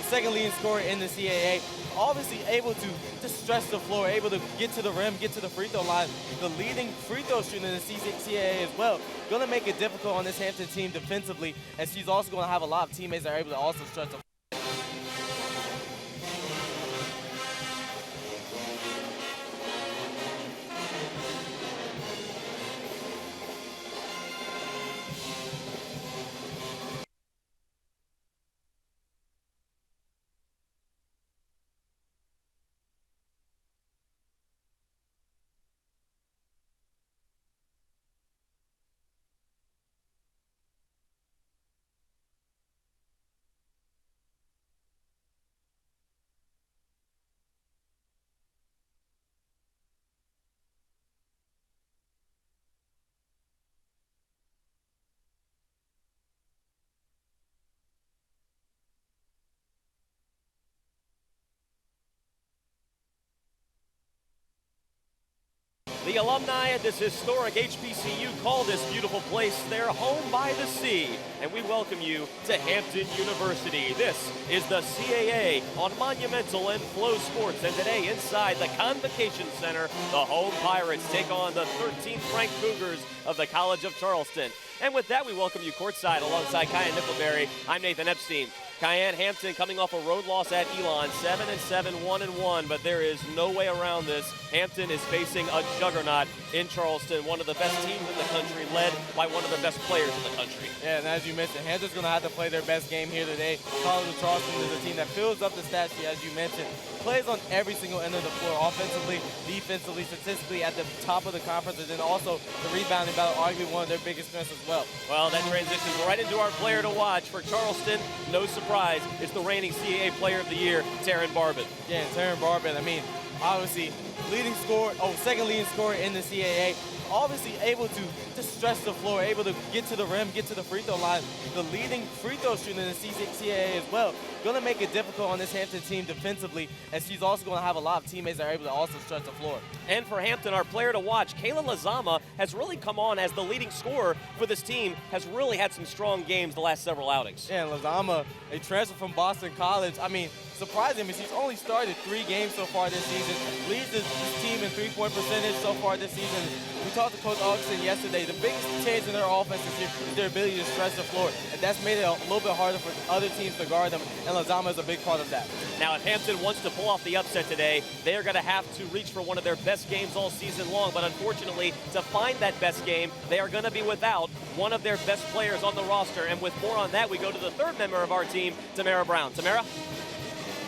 second leading scorer in the CAA. Obviously able to just stretch the floor, able to get to the rim, get to the free throw line. The leading free throw shooter in the CAA as well. Going to make it difficult on this Hampton team defensively, and she's also going to have a lot of teammates that are able to also stretch the floor. The alumni at this historic HBCU call this beautiful place their home by the sea. And we welcome you to Hampton University. This is the CAA on Monumental and Flow Sports. And today inside the Convocation Center, the home Pirates take on the 13th ranked Cougars of the College of Charleston. And with that, we welcome you courtside alongside Kyan Nickelberry. I'm Nathan Epstein. Kyan, Hampton coming off a road loss at Elon, 7-7, 1-1, but there is no way around this. Hampton is facing a juggernaut in Charleston, one of the best teams in the country, led by one of the best players in the country. Yeah, and as you mentioned, Hampton's going to have to play their best game here today. College of Charleston is a team that fills up the stat sheet, as you mentioned, plays on every single end of the floor, offensively, defensively, statistically at the top of the conference, and then also the rebounding battle, arguably one of their biggest strengths as well. Well, that transitions right into our player to watch for Charleston. No surprise, it's the reigning CAA Player of the Year, Taryn Barbin. Yeah, and Taryn Barbin, I mean, obviously, second leading scorer in the CAA. Obviously able to just stretch the floor, able to get to the rim, get to the free throw line. The leading free throw shooter in the CAA as well. Going to make it difficult on this Hampton team defensively, and she's also going to have a lot of teammates that are able to also stretch the floor. And for Hampton, our player to watch, Kayla Lazama, has really come on as the leading scorer for this team, has really had some strong games the last several outings. Yeah, and Lazama, a transfer from Boston College. I mean, surprisingly, she's only started 3 games so far this season, leads this team in three-point percentage so far this season. We talked to Coach Augustin yesterday. The biggest change in their offense this year is their ability to stretch the floor, and that's made it a little bit harder for other teams to guard them, and Lazama is a big part of that. Now, if Hampton wants to pull off the upset today, they are going to have to reach for one of their best games all season long, but unfortunately, to find that best game, they are going to be without one of their best players on the roster, and with more on that, we go to the third member of our team, Tamara Brown. Tamara?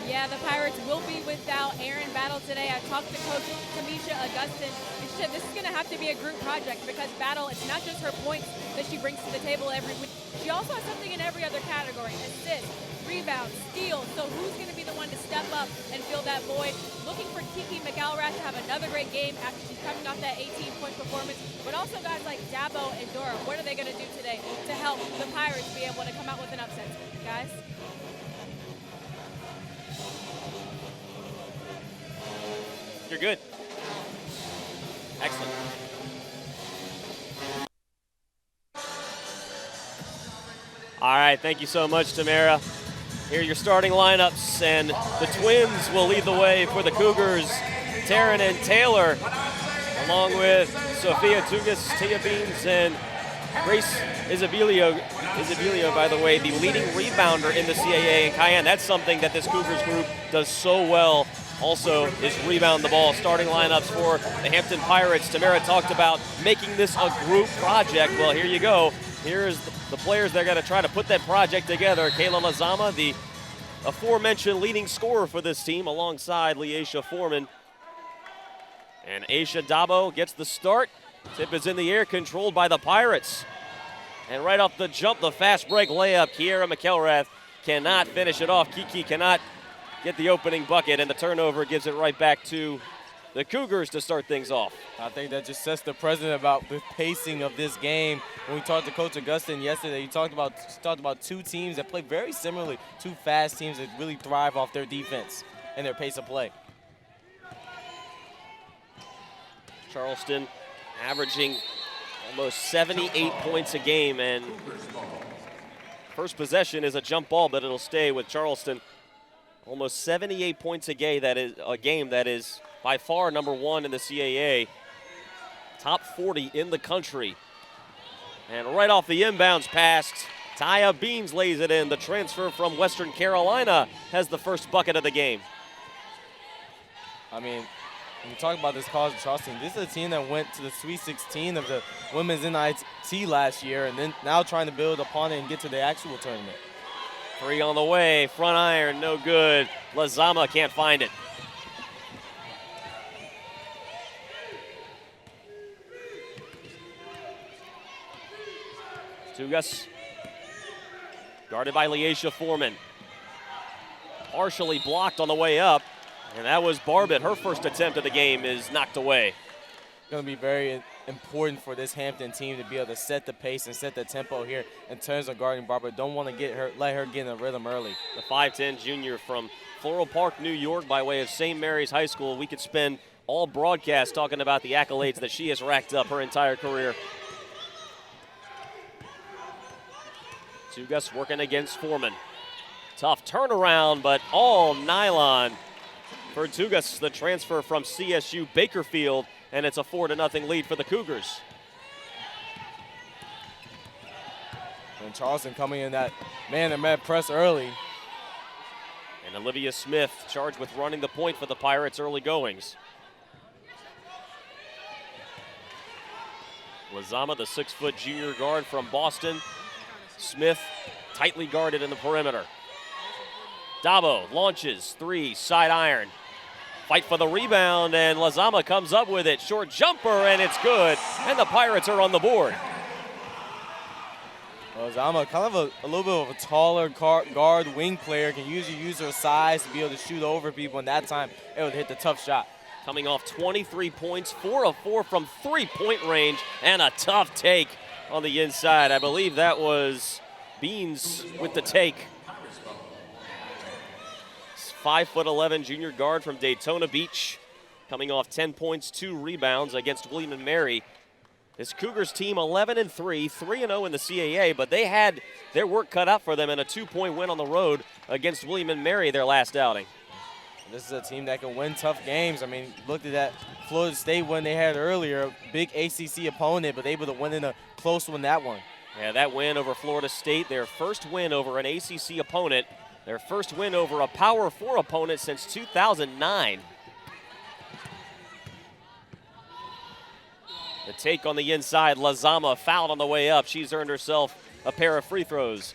Yeah, the Pirates will be without Aaron Battle today. I talked to Coach Tamisha Augustin, and she said this is going to have to be a group project because Battle, it's not just her points that she brings to the table every week. She also has something in every other category, assists, rebounds, steals. So who's going to be the one to step up and fill that void? Looking for Kiki McElrath to have another great game after she's coming off that 18-point performance. But also guys like Dabo and Dora, what are they going to do today to help the Pirates be able to come out with an upset? Guys? You're good. Excellent. All right, thank you so much, Tamara. Here are your starting lineups, and the Twins will lead the way for the Cougars. Taryn and Taylor, along with Sophia Tugas, Tia Beans, and Grace Isabilio, by the way, the leading rebounder in the CAA. And Cayenne, that's something that this Cougars group does so well. Also is rebound the ball. Starting lineups for the Hampton Pirates. Tamara talked about making this a group project. Well, here you go. Here's the players that are going to try to put that project together. Kayla Lazama, the aforementioned leading scorer for this team, alongside Leisha Foreman. And Aisha Dabo gets the start. Tip is in the air, controlled by the Pirates. And right off the jump, the fast break layup. Kiera McElrath cannot finish it off. Kiki cannot get the opening bucket, and the turnover gives it right back to the Cougars to start things off. I think that just sets the precedent about the pacing of this game. When we talked to Coach Augustin yesterday, he talked about 2 teams that play very similarly, 2 fast teams that really thrive off their defense and their pace of play. Charleston averaging almost 78 points a game, and first possession is a jump ball, but it'll stay with Charleston. almost 78 points a game. That is by far #1 in the CAA, top 40 in the country. And right off the inbounds pass, Taya Beans lays it in. The transfer from Western Carolina has the first bucket of the game. I mean, when you talk about this college of Charleston, this is a team that went to the Sweet 16 of the women's NIT last year, and then now trying to build upon it and get to the actual tournament. 3 on the way, front iron, no good. Lazama can't find it. Tugas, guarded by Leisha Foreman. Partially blocked on the way up, and that was Barbett. Her first attempt of the game is knocked away. Going to be very important for this Hampton team to be able to set the pace and set the tempo here in terms of guarding Barbett. Don't want to let her get in a rhythm early. The 5'10 junior from Floral Park, New York, by way of St. Mary's High School. We could spend all broadcast talking about the accolades that she has racked up her entire career. Tugas working against Foreman. Tough turnaround, but all nylon for Tugas, the transfer from CSU Bakerfield, and it's a 4-0 lead for the Cougars. And Charleston coming in that man-to-man press early. And Olivia Smith charged with running the point for the Pirates early goings. Lazama, the 6-foot junior guard from Boston. Smith tightly guarded in the perimeter. Dabo launches 3, side iron. Fight for the rebound, and Lazama comes up with it. Short jumper, and it's good. And the Pirates are on the board. Lazama, kind of a little bit of a taller guard wing player, can usually use her size to be able to shoot over people, and that time it would hit the tough shot. Coming off 23 points, 4 of 4 from 3-point range, and a tough take on the inside. I believe that was Beans with the take. 5'11" junior guard from Daytona Beach, coming off 10 points, 2 rebounds against William & Mary. This Cougars team 11-3, 3-0 in the CAA, but they had their work cut out for them in a 2-point win on the road against William & Mary their last outing. This is a team that can win tough games. I mean, looked at that Florida State one they had earlier, a big ACC opponent, but able to win in a close one, that one. Yeah, that win over Florida State, their first win over an ACC opponent, their first win over a Power 4 opponent since 2009. The take on the inside, Lazama fouled on the way up. She's earned herself a pair of free throws.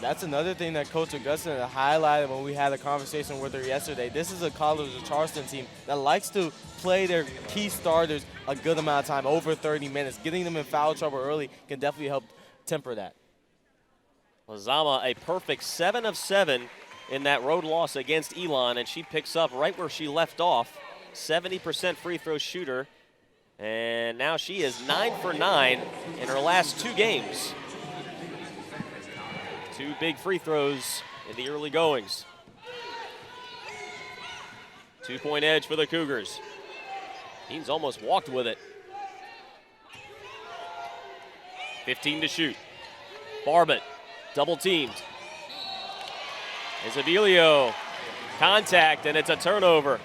That's another thing that Coach Augustin highlighted when we had a conversation with her yesterday. This is a College of Charleston team that likes to play their key starters a good amount of time, over 30 minutes. Getting them in foul trouble early can definitely help temper that. Lazama, a perfect 7 of 7 in that road loss against Elon, and she picks up right where she left off. 70% free throw shooter, and now she is 9 for 9 in her last 2 games. 2 big free throws in the early goings. 2-point edge for the Cougars. Beans almost walked with it. 15 to shoot. Barbett, double teamed. Isabilio, contact, and it's a turnover.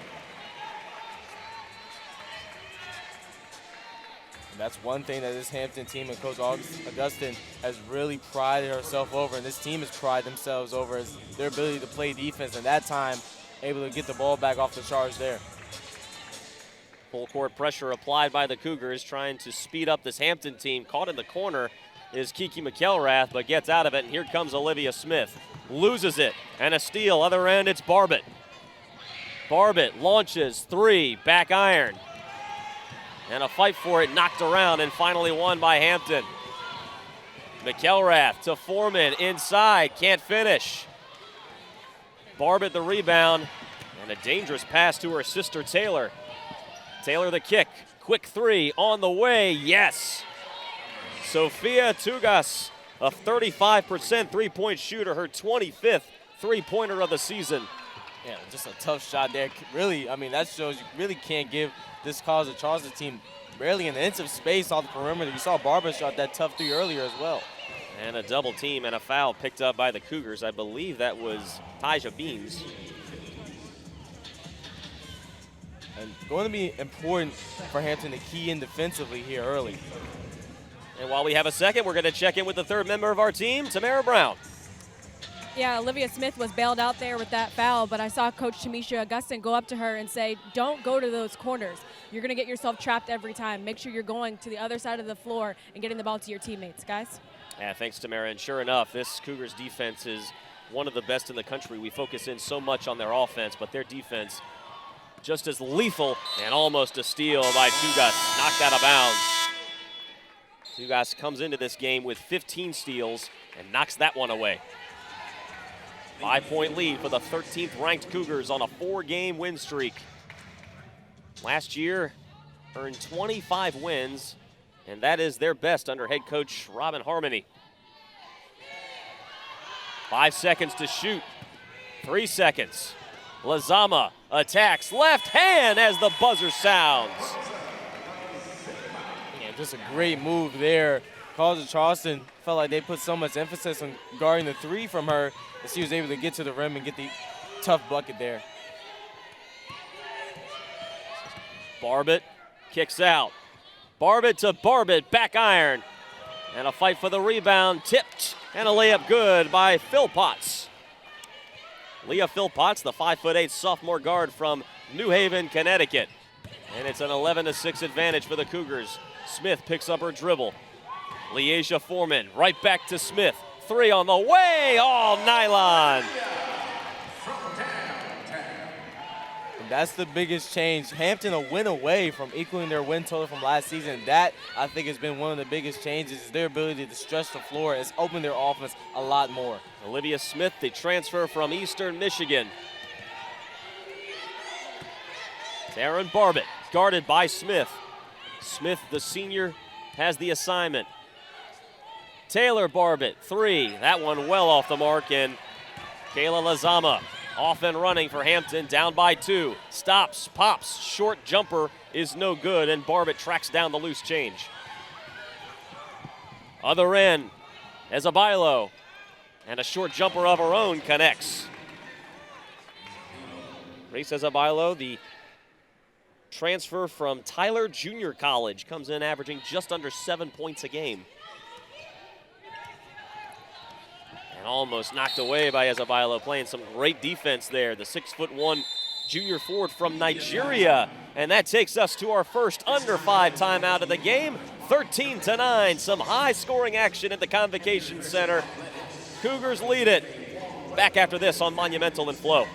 That's one thing that this Hampton team and Coach Augustin has really prided herself over, and this team has prided themselves over, is their ability to play defense, and that time able to get the ball back off the charge there. Full court pressure applied by the Cougars, trying to speed up this Hampton team. Caught in the corner is Kiki McElrath, but gets out of it, and here comes Olivia Smith. Loses it, and a steal. Other end, it's Barbett. Barbett launches 3, back iron. And a fight for it, knocked around, and finally won by Hampton. McElrath to Foreman, inside, can't finish. Barbett the rebound, and a dangerous pass to her sister Taylor. Taylor the kick, quick 3 on the way, yes. Sophia Tugas, a 35% three-point shooter, her 25th three-pointer of the season. Yeah, just a tough shot there. Really, I mean, that shows you really can't give this College of Charleston team barely an inch of space off the perimeter. You saw Barbara shot that tough 3 earlier as well. And a double team and a foul picked up by the Cougars. I believe that was Tyja Beans. And going to be important for Hampton to key in defensively here early. And while we have a second, we're going to check in with the third member of our team, Tamara Brown. Yeah, Olivia Smith was bailed out there with that foul, but I saw Coach Tamisha Augustin go up to her and say, don't go to those corners. You're going to get yourself trapped every time. Make sure you're going to the other side of the floor and getting the ball to your teammates, guys. Yeah, thanks, Tamara. And sure enough, this Cougars defense is one of the best in the country. We focus in so much on their offense, but their defense just as lethal, and almost a steal by Tugas, knocked out of bounds. Tugas comes into this game with 15 steals and knocks that one away. 5-point lead for the 13th ranked Cougars on a 4-game win streak. Last year, earned 25 wins, and that is their best under head coach Robin Harmony. 5 seconds to shoot, 3 seconds. Lazama attacks left hand as the buzzer sounds. Yeah, just a great move there. College of Charleston felt like they put so much emphasis on guarding the three from her that she was able to get to the rim and get the tough bucket there. Barbett kicks out. Barbett to Barbett, back iron. And a fight for the rebound, tipped, and a layup good by Philpotts. Leah Philpotts, the 5'8" sophomore guard from New Haven, Connecticut. And it's an 11-6 advantage for the Cougars. Smith picks up her dribble. Leasia Foreman right back to Smith. 3 on the way, all nylon. That's the biggest change. Hampton a win away from equaling their win total from last season. That, I think, has been one of the biggest changes, is their ability to stretch the floor. It's opened their offense a lot more. Olivia Smith, the transfer from Eastern Michigan. Taryn Barbett, guarded by Smith. Smith, the senior, has the assignment. Taylor Barbett, 3. That one well off the mark, and Kayla Lazama off and running for Hampton, down by 2. Stops, pops, short jumper is no good, and Barbett tracks down the loose change. Other end, Ezebailo, and a short jumper of her own connects. Reese Ezebailo, the transfer from Tyler Junior College, comes in averaging just under 7 points a game. And almost knocked away by Ezebailo, playing some great defense there. The 6'1" junior forward from Nigeria. And that takes us to our first under 5 timeout of the game. 13-9, some high scoring action at the Convocation Center. Cougars lead it. Back after this on Monumental and Flow.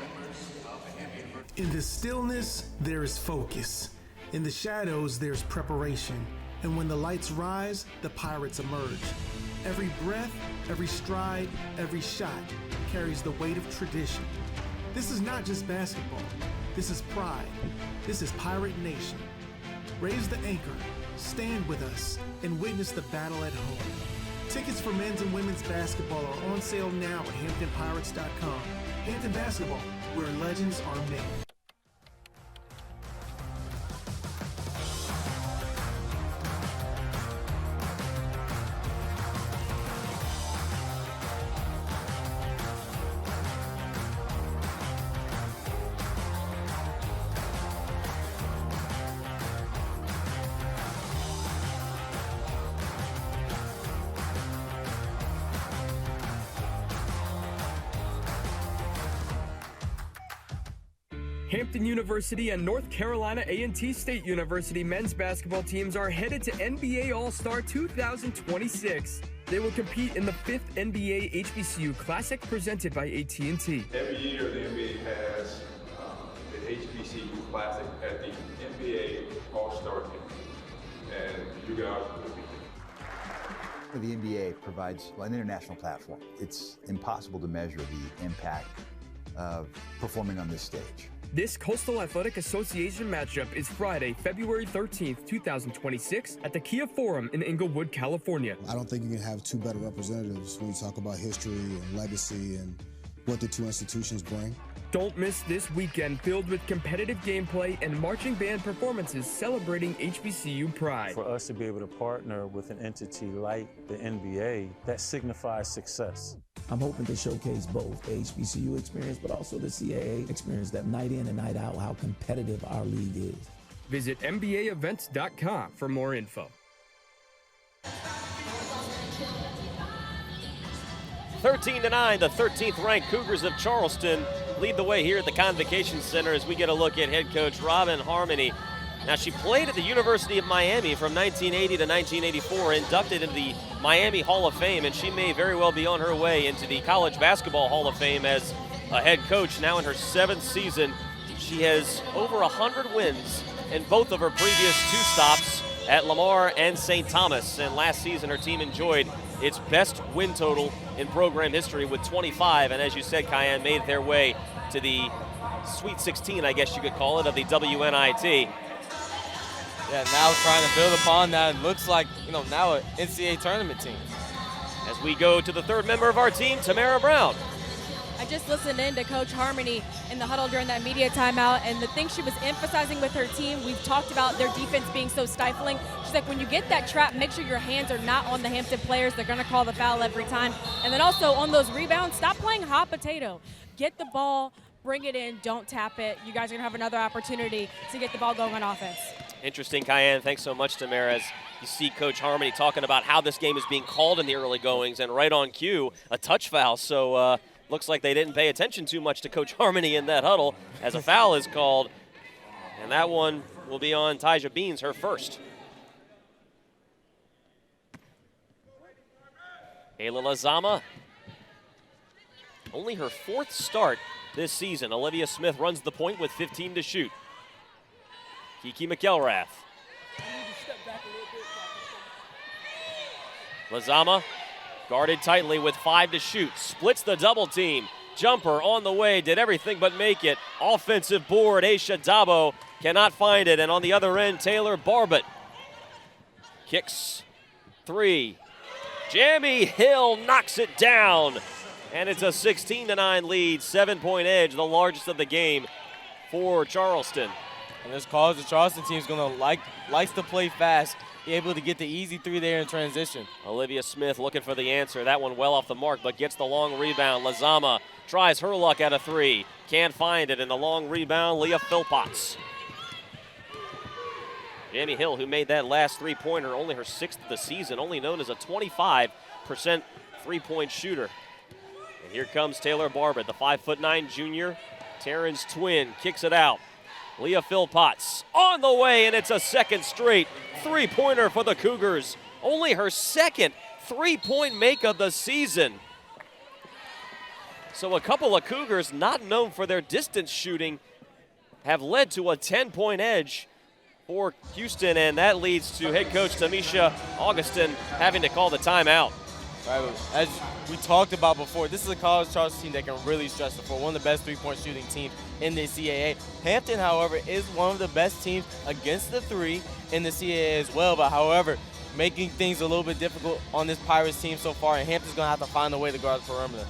In the stillness, there is focus. In the shadows, there's preparation. And when the lights rise, the Pirates emerge. Every breath, every stride, every shot carries the weight of tradition. This is not just basketball. This is pride. This is Pirate Nation. Raise the anchor, stand with us, and witness the battle at home. Tickets for men's and women's basketball are on sale now at HamptonPirates.com. Hampton Basketball, where legends are made. Hampton University and North Carolina A&T State University men's basketball teams are headed to NBA All-Star 2026. They will compete in the 5th NBA HBCU Classic presented by AT&T. Every year the NBA has the HBCU Classic at the NBA All-Star Game, and you guys will be there. The NBA provides an international platform. It's impossible to measure the impact of performing on this stage. This Coastal Athletic Association matchup is Friday, February 13th, 2026 at the Kia Forum in Inglewood, California. I don't think you can have two better representatives when you talk about history and legacy and what the two institutions bring. Don't miss this weekend filled with competitive gameplay and marching band performances celebrating HBCU pride. For us to be able to partner with an entity like the NBA, that signifies success. I'm hoping to showcase both the HBCU experience, but also the CAA experience, that night in and night out, how competitive our league is. Visit NBAevents.com for more info. 13-9, the 13th ranked Cougars of Charleston lead the way here at the Convocation Center as we get a look at head coach Robin Harmony. Now, she played at the University of Miami from 1980 to 1984, inducted into the Miami Hall of Fame, and she may very well be on her way into the College Basketball Hall of Fame as a head coach. Now in her 7th season, she has over 100 wins in both of her previous 2 stops at Lamar and St. Thomas. And last season, her team enjoyed its best win total in program history with 25. And as you said, Cayenne, made their way to the Sweet 16, I guess you could call it, of the WNIT. Yeah, now trying to build upon that. It looks like, now an NCAA tournament team. As we go to the 3rd member of our team, Tamara Brown. I just listened in to Coach Harmony in the huddle during that media timeout, and the thing she was emphasizing with her team, we've talked about their defense being so stifling. She's like, when you get that trap, make sure your hands are not on the Hampton players. They're going to call the foul every time. And then also on those rebounds, stop playing hot potato. Get the ball, bring it in, don't tap it. You guys are going to have another opportunity to get the ball going on offense. Interesting, Cayenne. Thanks so much, Tamara. As you see Coach Harmony talking about how this game is being called in the early goings, and right on cue, a touch foul. So looks like they didn't pay attention too much to Coach Harmony in that huddle as a foul is called. And that one will be on Tyja Beans, her first. Ayla Lazama, only her 4th start this season. Olivia Smith runs the point with 15 to shoot. Kiki McElrath. Lazama guarded tightly with 5 to shoot. Splits the double team. Jumper on the way, did everything but make it. Offensive board, Aisha Dabo cannot find it. And on the other end, Taylor Barbutt kicks 3. Jamie Hill knocks it down. And it's a 16-9 lead, 7-point edge, the largest of the game for Charleston. And this college, the Charleston team is going to likes to play fast, be able to get the easy 3 there in transition. Olivia Smith looking for the answer. That one well off the mark, but gets the long rebound. Lazama tries her luck at a 3. Can't find it, and the long rebound, Leah Philpotts. Jamie Hill, who made that last 3-pointer, only her 6th of the season, only known as a 25% 3-point shooter. And here comes Taylor Barbutt, the 5'9" junior. Terran's twin kicks it out. Leah Philpotts on the way, and it's a 2nd straight 3-pointer for the Cougars. Only her 2nd 3-point make of the season. So a couple of Cougars not known for their distance shooting have led to a 10-point edge for Houston, and that leads to head coach Tamisha Augustin having to call the timeout. Right, as we talked about before, this is a college Charleston team that can really stretch the floor, one of the best 3-point shooting teams in the CAA. Hampton, however, is one of the best teams against the 3 in the CAA as well, but however, making things a little bit difficult on this Pirates team so far, and Hampton's going to have to find a way to guard the perimeter.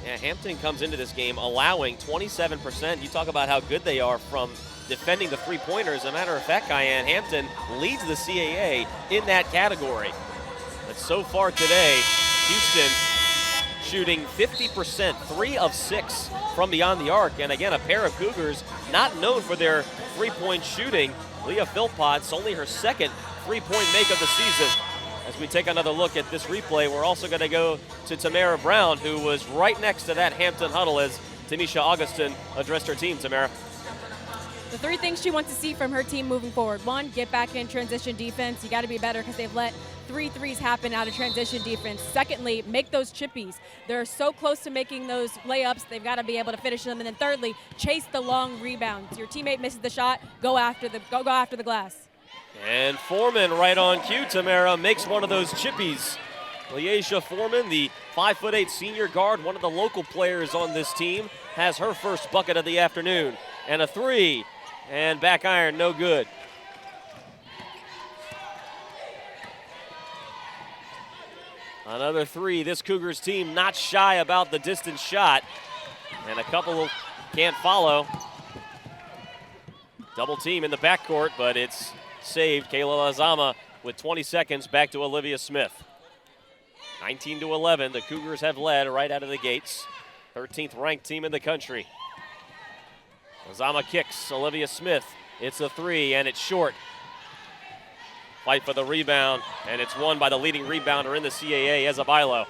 Yeah, Hampton comes into this game allowing 27%. You talk about how good they are from defending the 3-pointers. As a matter of fact, Cayenne, Hampton leads the CAA in that category. But so far today, Houston shooting 50%, 3 of 6 from beyond the arc. And again, a pair of Cougars not known for their 3-point shooting. Leah Philpotts, only her 2nd 3-point make of the season. As we take another look at this replay, we're also going to go to Tamara Brown, who was right next to that Hampton huddle as Tamisha Augustin addressed her team. Tamara. The 3 things she wants to see from her team moving forward. 1, get back in transition defense. You got to be better because they've let 3 threes happen out of transition defense. Secondly, make those chippies. They're so close to making those layups, they've got to be able to finish them. And then thirdly, chase the long rebounds. Your teammate misses the shot, go after the glass. And Foreman right on cue, Tamara, makes one of those chippies. Leisha Foreman, the 5'8" senior guard, one of the local players on this team, has her first bucket of the afternoon. And a 3, and back iron, no good. Another three. This Cougars team not shy about the distance shot. And a couple can't follow. Double team in the backcourt, but it's saved. Kayla Lazama with 20 seconds back to Olivia Smith. 19-11, the Cougars have led right out of the gates. 13th ranked team in the country. Lazama kicks, Olivia Smith. It's a three, and it's short. Fight for the rebound, and it's won by the leading rebounder in the CAA, Ezabilo.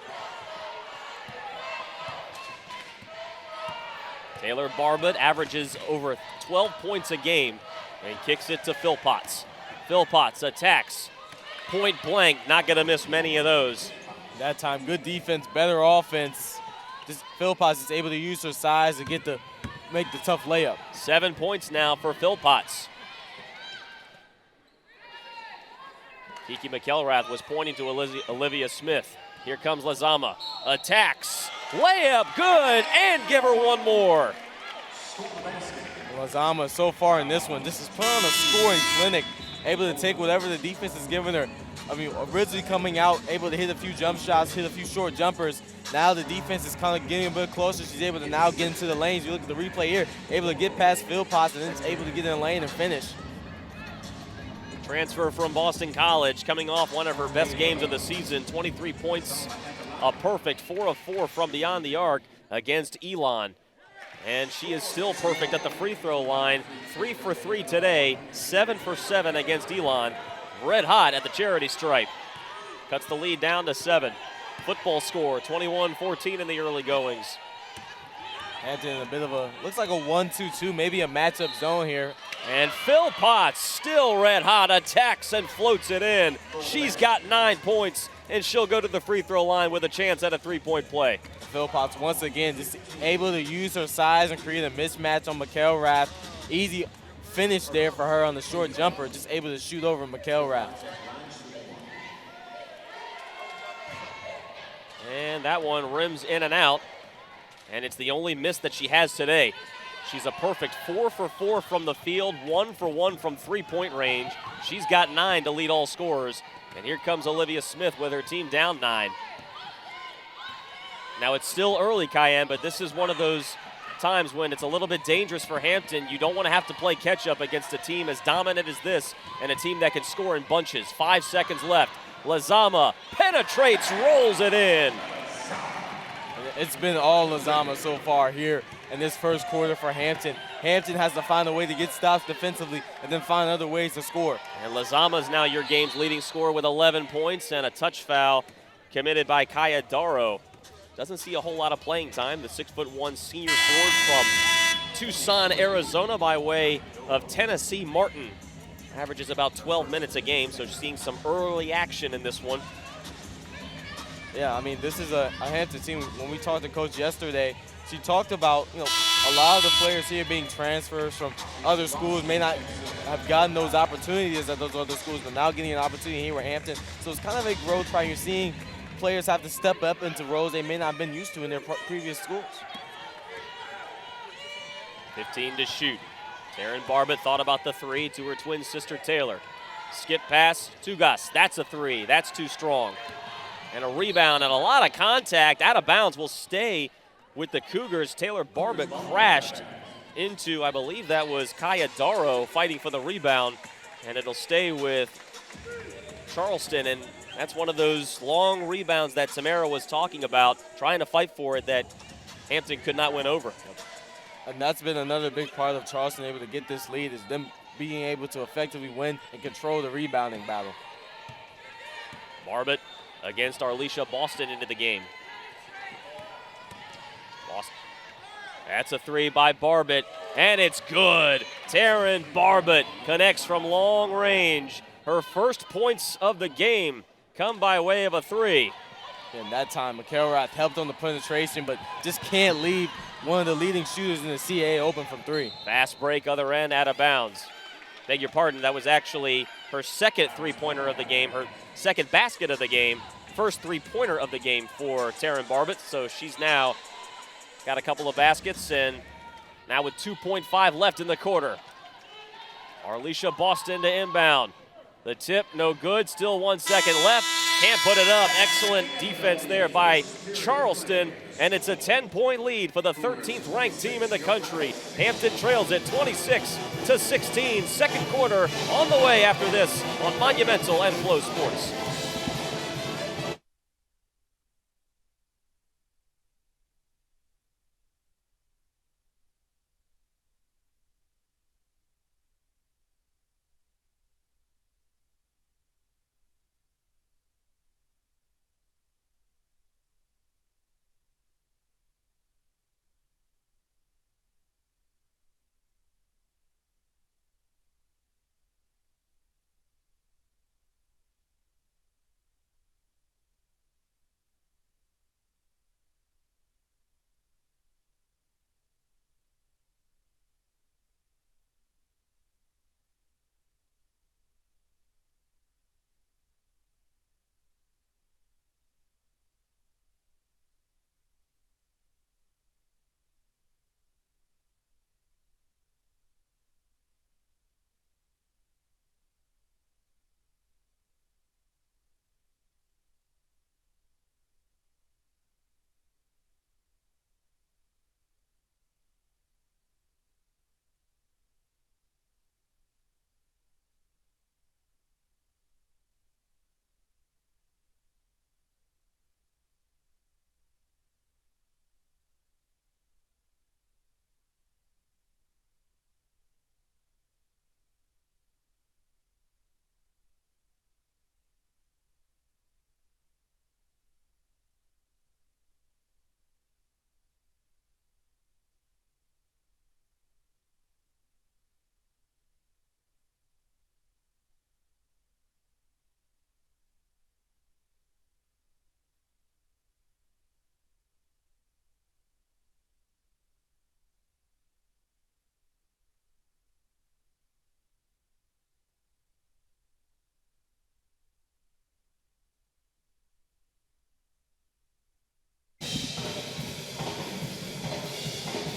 Taylor Barbut averages over 12 points a game and kicks it to Philpotts. Philpotts attacks, point blank, not gonna miss many of those. That time, good defense, better offense. Just Philpotts is able to use her size to make the tough layup. 7 points now for Philpotts. Kiki McElrath was pointing to Olivia Smith. Here comes Lazama. Attacks. Layup good, and give her one more. Lazama so far in this one, just is putting on a scoring clinic, able to take whatever the defense is giving her. I mean, originally coming out, able to hit a few jump shots, hit a few short jumpers. Now the defense is kind of getting a bit closer. She's able to now get into the lanes. You look at the replay here, able to get past Philpotts and then it's able to get in the lane and finish. Transfer from Boston College, coming off one of her best games of the season. 23 points, a perfect 4 of 4 from beyond the arc against Elon. And she is still perfect at the free throw line. 3 for 3 today, 7 for 7 against Elon. Red hot at the charity stripe. Cuts the lead down to 7. Football score, 21-14 in the early goings. Hampton in a bit of looks like a 1-2-2, maybe a matchup zone here. And Philpotts still red hot, attacks and floats it in. She's got 9 points, and she'll go to the free throw line with a chance at a three-point play. Philpotts once again just able to use her size and create a mismatch on McElrath. Easy finish there for her on the short jumper, just able to shoot over McElrath. And that one rims in and out, and it's the only miss that she has today. She's a perfect 4 for 4 from the field, 1 for 1 from three-point range. She's got 9 to lead all scorers. And here comes Olivia Smith with her team down 9. Now it's still early, Cayenne, but this is one of those times when it's a little bit dangerous for Hampton. You don't want to have to play catch-up against a team as dominant as this and a team that can score in bunches. 5 seconds left. Lazama penetrates, rolls it in. It's been all Lazama so far here in this first quarter for Hampton. Hampton has to find a way to get stops defensively and then find other ways to score. And Lazama is now your game's leading scorer with 11 points and a touch committed by Kaya Darrow. Doesn't see a whole lot of playing time. The 6'1" senior forward from Tucson, Arizona by way of Tennessee Martin. Averages about 12 minutes a game, so seeing some early action in this one. Yeah, I mean, this is a Hampton team. When we talked to Coach yesterday, she talked about, a lot of the players here being transfers from other schools may not have gotten those opportunities at those other schools, but now getting an opportunity here with Hampton. So it's kind of a growth part. You're seeing players have to step up into roles they may not have been used to in their previous schools. 15 to shoot. Taryn Barbut thought about the three to her twin sister Taylor. Skip pass to Gus. That's a three. That's too strong. And a rebound and a lot of contact. Out of bounds will stay with the Cougars. Taylor Barbut crashed into, I believe that was Kaya Darrow fighting for the rebound. And it'll stay with Charleston. And that's one of those long rebounds that Tamara was talking about, trying to fight for it, that Hampton could not win over. And that's been another big part of Charleston able to get this lead, is them being able to effectively win and control the rebounding battle. Barbut against Arlisha Boston into the game. Boston. That's a three by Barbut, and it's good. Taryn Barbut connects from long range. Her first points of the game come by way of a three. And that time, McElrath helped on the penetration, but just can't leave one of the leading shooters in the CAA open from three. Fast break, other end, out of bounds. Beg your pardon, that was actually her second three-pointer of the game, her second basket of the game, first three-pointer of the game for Taryn Barbut. So she's now got a couple of baskets, and now with 2.5 left in the quarter. Arlisha Boston to inbound. The tip, no good, still 1 second left. Can't put it up. Excellent defense there by Charleston. And it's a 10-point lead for the 13th ranked team in the country. Hampton trails at 26-16. Second quarter on the way after this on Monumental and Flow Sports.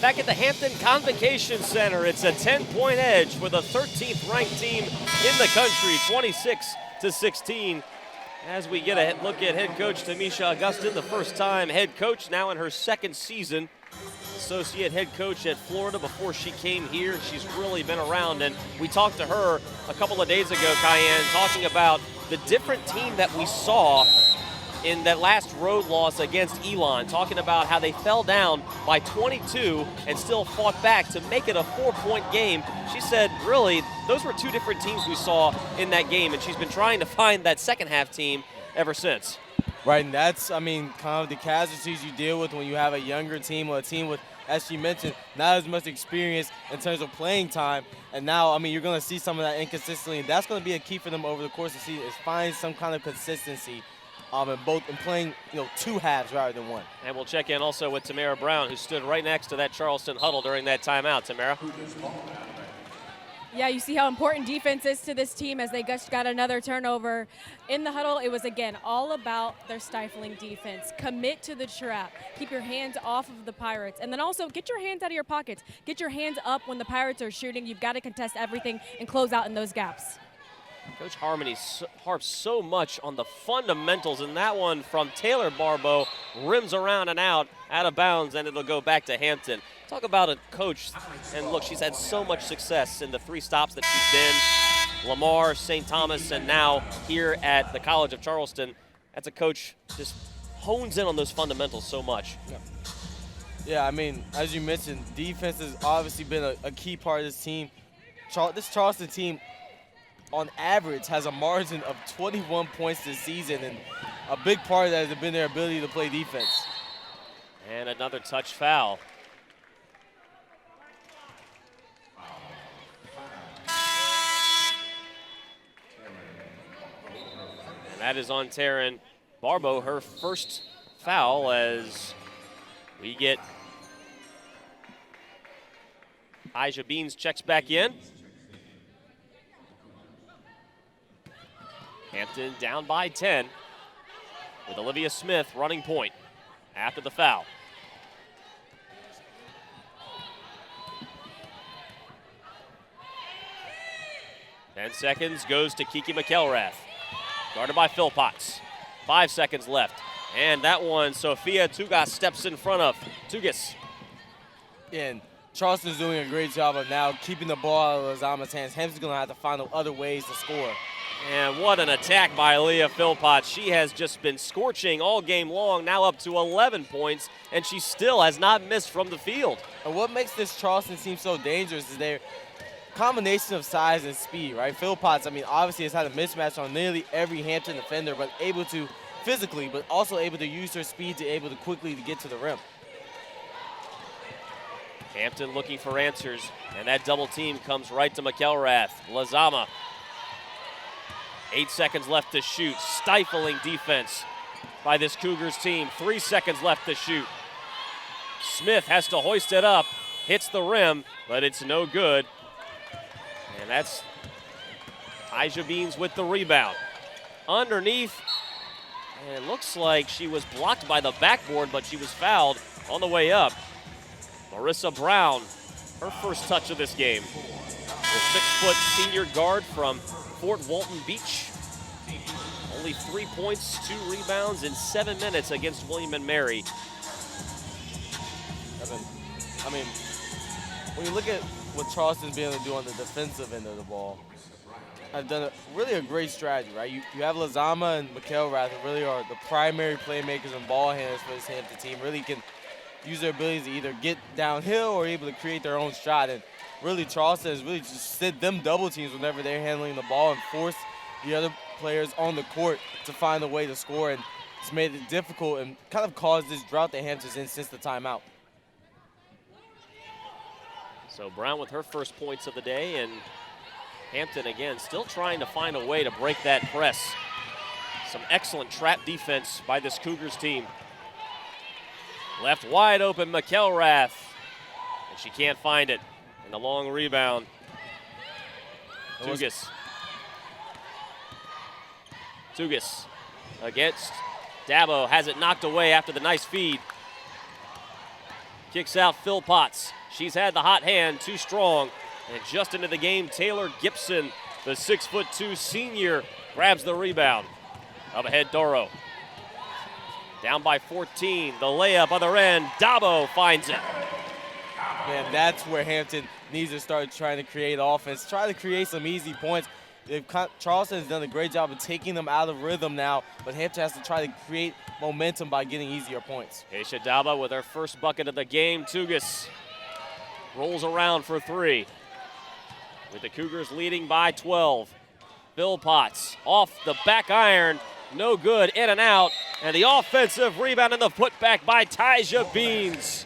Back at the Hampton Convocation Center, it's a 10-point edge for the 13th ranked team in the country, 26-16. As we get a look at head coach Tamisha Augustin, the first time head coach, now in her second season. Associate head coach at Florida before she came here. She's really been around, and we talked to her a couple of days ago, Cayenne, talking about the different team that we saw in that last road loss against Elon, talking about how they fell down by 22 and still fought back to make it a 4-point game. She said, really, those were two different teams we saw in that game, and she's been trying to find that second half team ever since. Right, and that's, I mean, kind of the casualties you deal with when you have a younger team or a team with, as she mentioned, not as much experience in terms of playing time. And now, I mean, you're going to see some of that inconsistency, and that's going to be a key for them over the course of the season, is find some kind of consistency in playing, two halves rather than one. And we'll check in also with Tamara Brown, who stood right next to that Charleston huddle during that timeout. Tamara? Yeah, you see how important defense is to this team as they just got another turnover. In the huddle, it was, again, all about their stifling defense. Commit to the trap. Keep your hands off of the Pirates. And then also, get your hands out of your pockets. Get your hands up when the Pirates are shooting. You've got to contest everything and close out in those gaps. Coach Harmony harps so much on the fundamentals, and that one from Taylor Barbeau rims around and out of bounds, and it'll go back to Hampton. Talk about a coach, and look, she's had so much success in the 3 stops that she's been, Lamar, St. Thomas, and now here at the College of Charleston. That's a coach just hones in on those fundamentals so much. Yeah, I mean, as you mentioned, defense has obviously been a key part of this team. This Charleston team, on average, has a margin of 21 points this season, and a big part of that has been their ability to play defense. And another touch foul. And that is on Taryn Barbeau, her first foul, as we get Aja Beans checks back in. Hampton down by 10 with Olivia Smith running point after the foul. Ten seconds goes to Kiki McElrath, guarded by Philpotts. 5 seconds left. And that one, Sophia Tugas steps in front of Tugas. And Charleston's doing a great job of now keeping the ball out of Lozama's hands. Hampton's going to have to find other ways to score. And what an attack by Leah Philpott. She has just been scorching all game long, now up to 11 points, and she still has not missed from the field. And what makes this Charleston team so dangerous is their combination of size and speed, right? Philpott's, obviously has had a mismatch on nearly every Hampton defender, but able to physically, but also able to use her speed to able to quickly to get to the rim. Hampton looking for answers, and that double team comes right to McElrath. Lozama. 8 seconds left to shoot. Stifling defense by this Cougars team. 3 seconds left to shoot. Smith has to hoist it up. Hits the rim, but it's no good. And that's Aja Beans with the rebound. Underneath, and it looks like she was blocked by the backboard, but she was fouled on the way up. Marissa Brown, her first touch of this game. The 6-foot senior guard from Fort Walton Beach. Only 3 points, 2 rebounds in 7 minutes against William and Mary. When you look at what Charleston's been able to do on the defensive end of the ball, have done really a great strategy, right? You have Lozama and McElrath, who really are the primary playmakers and ball handlers for this Hampton team. Really can use their abilities to either get downhill or able to create their own shot. And really, Charleston has really just set them double teams whenever they're handling the ball and force the other players on the court to find a way to score. And it's made it difficult and kind of caused this drought that Hampton's in since the timeout. So Brown with her first points of the day, and Hampton again still trying to find a way to break that press. Some excellent trap defense by this Cougars team. Left wide open, McElrath, and she can't find it. And the long rebound, Tugas. Tugas against Dabo, has it knocked away after the nice feed. Kicks out Philpotts. She's had the hot hand, too strong. And just into the game, Taylor Gibson, the 6'2" senior, grabs the rebound. Up ahead, Doro. Down by 14, the layup other end, Dabo finds it. Man, that's where Hampton needs to start trying to create offense, try to create some easy points. Charleston has done a great job of taking them out of rhythm now, but Hampton has to try to create momentum by getting easier points. Aisha Daba with her first bucket of the game. Tugas rolls around for 3. With the Cougars leading by 12. Philpotts off the back iron, no good, in and out. And the offensive rebound and the putback by Tyja Beans.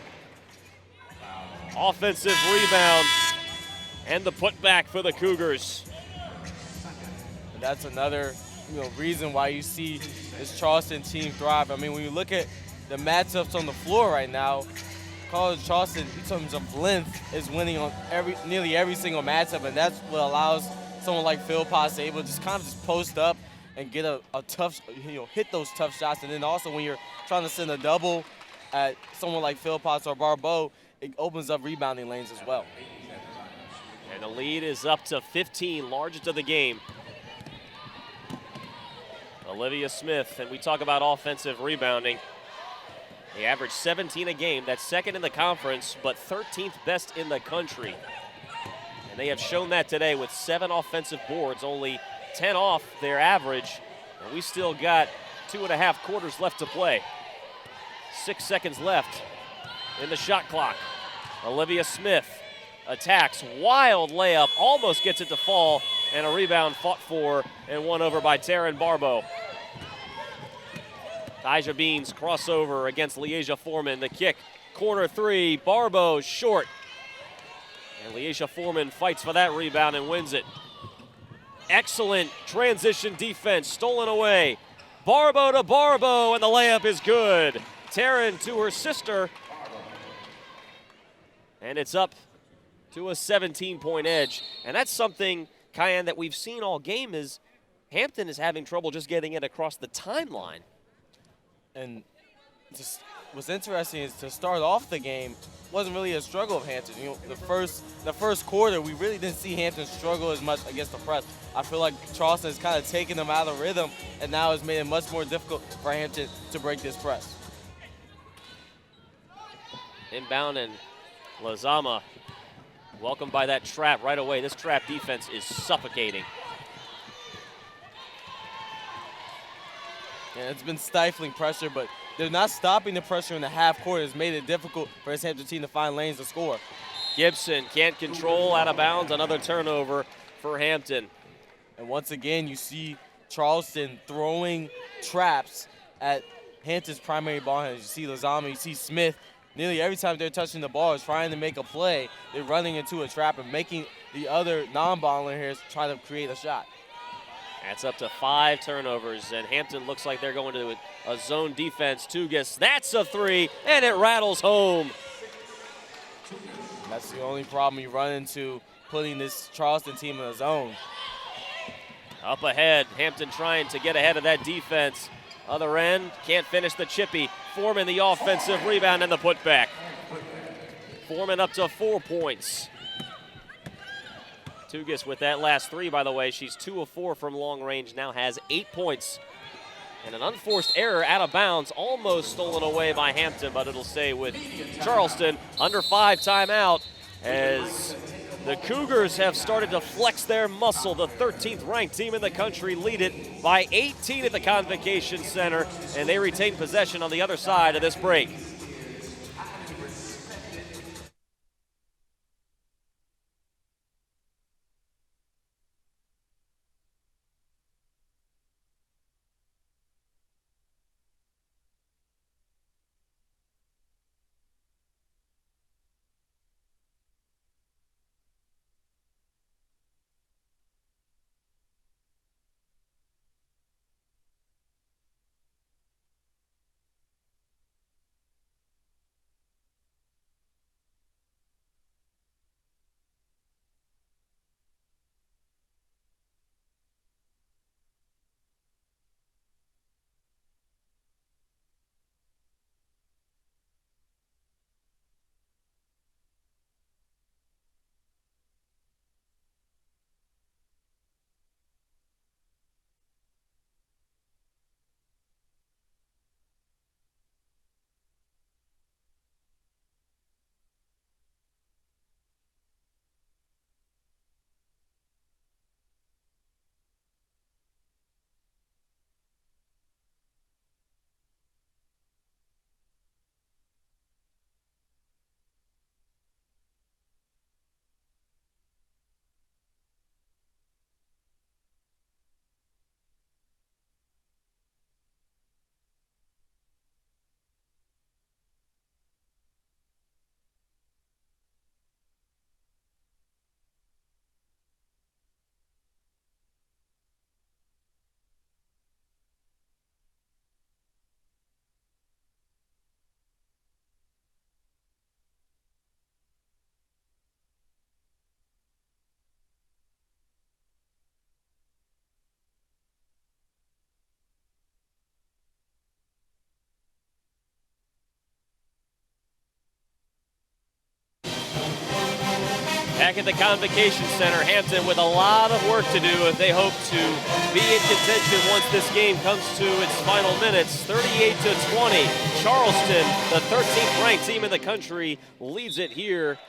Offensive rebound and the putback for the Cougars. And that's another reason why you see this Charleston team thrive. When you look at the matchups on the floor right now, College Charleston, in terms of length, is winning on nearly every single matchup, and that's what allows someone like Philpotts to able to just kind of just post up and get a tough, hit those tough shots. And then also when you're trying to send a double at someone like Philpotts or Barbeau, it opens up rebounding lanes as well. And the lead is up to 15, largest of the game. Olivia Smith, and we talk about offensive rebounding. They average 17 a game. That's second in the conference, but 13th best in the country. And they have shown that today with 7 offensive boards, only 10 off their average. And we still got 2.5 quarters left to play. 6 seconds left in the shot clock. Olivia Smith attacks, wild layup, almost gets it to fall, and a rebound fought for and won over by Taryn Barbeau. Tyja Beans crossover against Leasia Foreman. The kick, corner 3, Barbeau short. And Leasia Foreman fights for that rebound and wins it. Excellent transition defense, stolen away. Barbeau to Barbeau, and the layup is good. Taryn to her sister. And it's up to a 17-point edge. And that's something, Cayenne, that we've seen all game is Hampton is having trouble just getting it across the timeline. And just what's interesting is to start off the game wasn't really a struggle of Hampton. You know, the first quarter, we really didn't see Hampton struggle as much against the press. I feel like Charleston has kind of taken them out of rhythm, and now has made it much more difficult for Hampton to break this press. Inbound, and Lozama welcomed by that trap right away. This trap defense is suffocating. Yeah, it's been stifling pressure, but they're not stopping the pressure in the half court. It's made it difficult for this Hampton team to find lanes to score. Gibson can't control, out of bounds, another turnover for Hampton. And once again, you see Charleston throwing traps at Hampton's primary ball handlers. You see Lozama, you see Smith. Nearly every time they're touching the ball, is trying to make a play, they're running into a trap and making the other non-baller here try to create a shot. That's up to 5 turnovers, and Hampton looks like they're going to a zone defense. Tugas, that's a 3, and it rattles home. That's the only problem you run into putting this Charleston team in a zone. Up ahead, Hampton trying to get ahead of that defense. Other end, can't finish the chippy. Foreman the offensive rebound and the putback. Foreman up to 4 points. Tugas with that last 3, by the way. She's 2 of 4 from long range, now has 8 points. And an unforced error out of bounds, almost stolen away by Hampton, but it'll stay with Charleston. Under 5 timeout as the Cougars have started to flex their muscle. The 13th ranked team in the country lead it by 18 at the Convocation Center, and they retain possession on the other side of this break. Back at the Convocation Center, Hampton with a lot of work to do if they hope to be in contention once this game comes to its final minutes. 38-20, Charleston, the 13th ranked team in the country, leads it here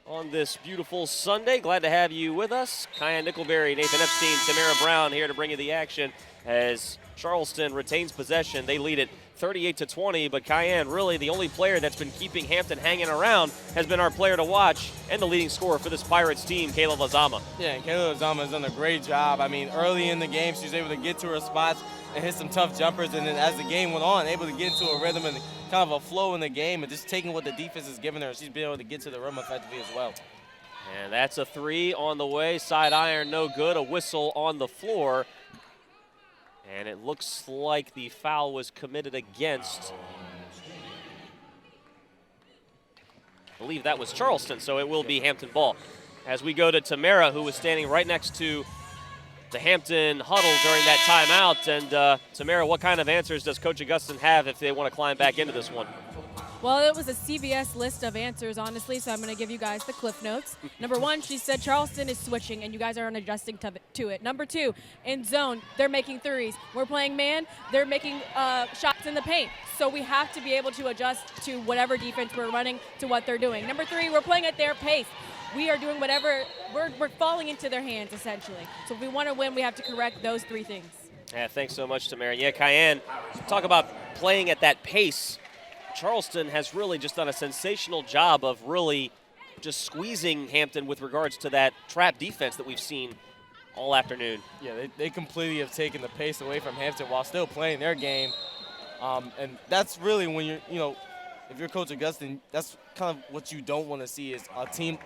on this beautiful Sunday. Glad to have you with us. Kyan Nickelberry, Nathan Epstein, Tamara Brown here to bring you the action as Charleston retains possession. They lead it 38-20, but Kyan, really the only player that's been keeping Hampton hanging around, has been our player to watch and the leading scorer for this Pirates team, Kayla Lozama. Yeah, and Kayla Lozama has done a great job. I mean, early in the game, she was able to get to her spots and hit some tough jumpers, and then as the game went on, able to get into a rhythm and kind of a flow in the game and just taking what the defense has given her, she's been able to get to the rim effectively as well. And that's a 3 on the way. Side iron, no good. A whistle on the floor. And it looks like the foul was committed against, I believe that was Charleston, so it will be Hampton ball. As we go to Tamara, who was standing right next to the Hampton huddle during that timeout. And Tamara, what kind of answers does Coach Augustin have if they want to climb back into this one? Well, it was a CBS list of answers, honestly, so I'm going to give you guys the cliff notes. Number 1, she said Charleston is switching, and you guys aren't adjusting to it. Number 2, in zone, they're making threes. We're playing man, they're making shots in the paint. So we have to be able to adjust to whatever defense we're running to what they're doing. Number 3, we're playing at their pace. We are doing whatever, we're falling into their hands, essentially. So if we want to win, we have to correct those 3 things. Yeah, thanks so much, Tamara. Yeah, Cayenne, talk about playing at that pace. Charleston has really just done a sensational job of really just squeezing Hampton with regards to that trap defense that we've seen all afternoon. Yeah, they completely have taken the pace away from Hampton while still playing their game. And that's really when you're, if you're Coach Augustine, that's kind of what you don't want to see is a team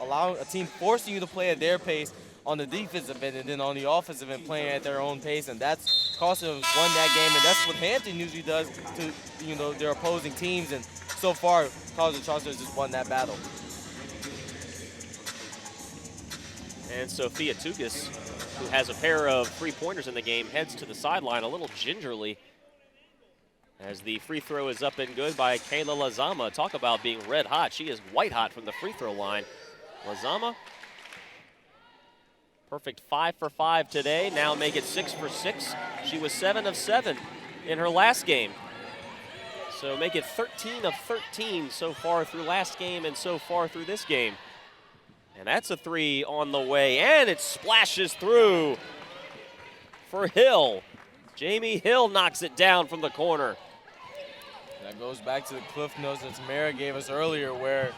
forcing you to play at their pace on the defensive end, and then on the offensive end playing at their own pace, and that's Charleston has won that game, and that's what Hampton usually does to their opposing teams. And so far, College of Charleston has just won that battle. And Sophia Tugas, who has a pair of 3-pointers in the game, heads to the sideline a little gingerly as the free throw is up and good by Kayla Lazama. Talk about being red hot. She is white hot from the free throw line. Lazama, perfect 5 for 5 today. Now make it 6 for 6. She was 7 of 7 in her last game. So make it 13 of 13 so far through last game and so far through this game. And that's a 3 on the way, and it splashes through for Hill. Jamie Hill knocks it down from the corner. That goes back to the cliff notes that Tamara gave us earlier, where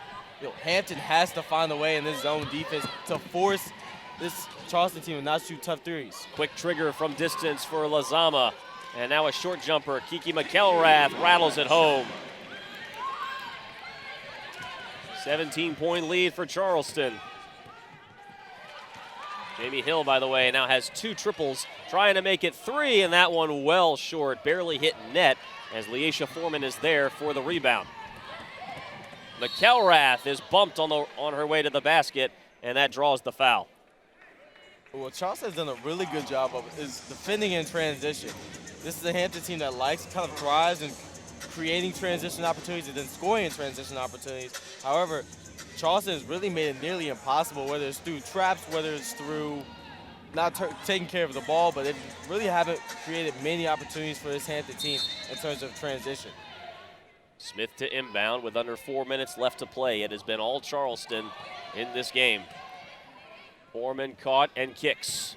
Hampton has to find a way in this zone defense to force this Charleston team to not shoot tough threes. Quick trigger from distance for Lazama. And now a short jumper. Kiki McElrath rattles it home. 17-point lead for Charleston. Jamie Hill, by the way, now has 2 triples, trying to make it 3, and that one well short, barely hit net, as Leisha Foreman is there for the rebound. McElrath is bumped on her way to the basket, and that draws the foul. What Charleston has done a really good job of is defending in transition. This is a Hampton team that kind of thrives in creating transition opportunities and then scoring in transition opportunities. However, Charleston has really made it nearly impossible, whether it's through traps, whether it's through not taking care of the ball, but they really haven't created many opportunities for this Hampton team in terms of transition. Smith to inbound with under 4 minutes left to play. It has been all Charleston in this game. Foreman caught and kicks.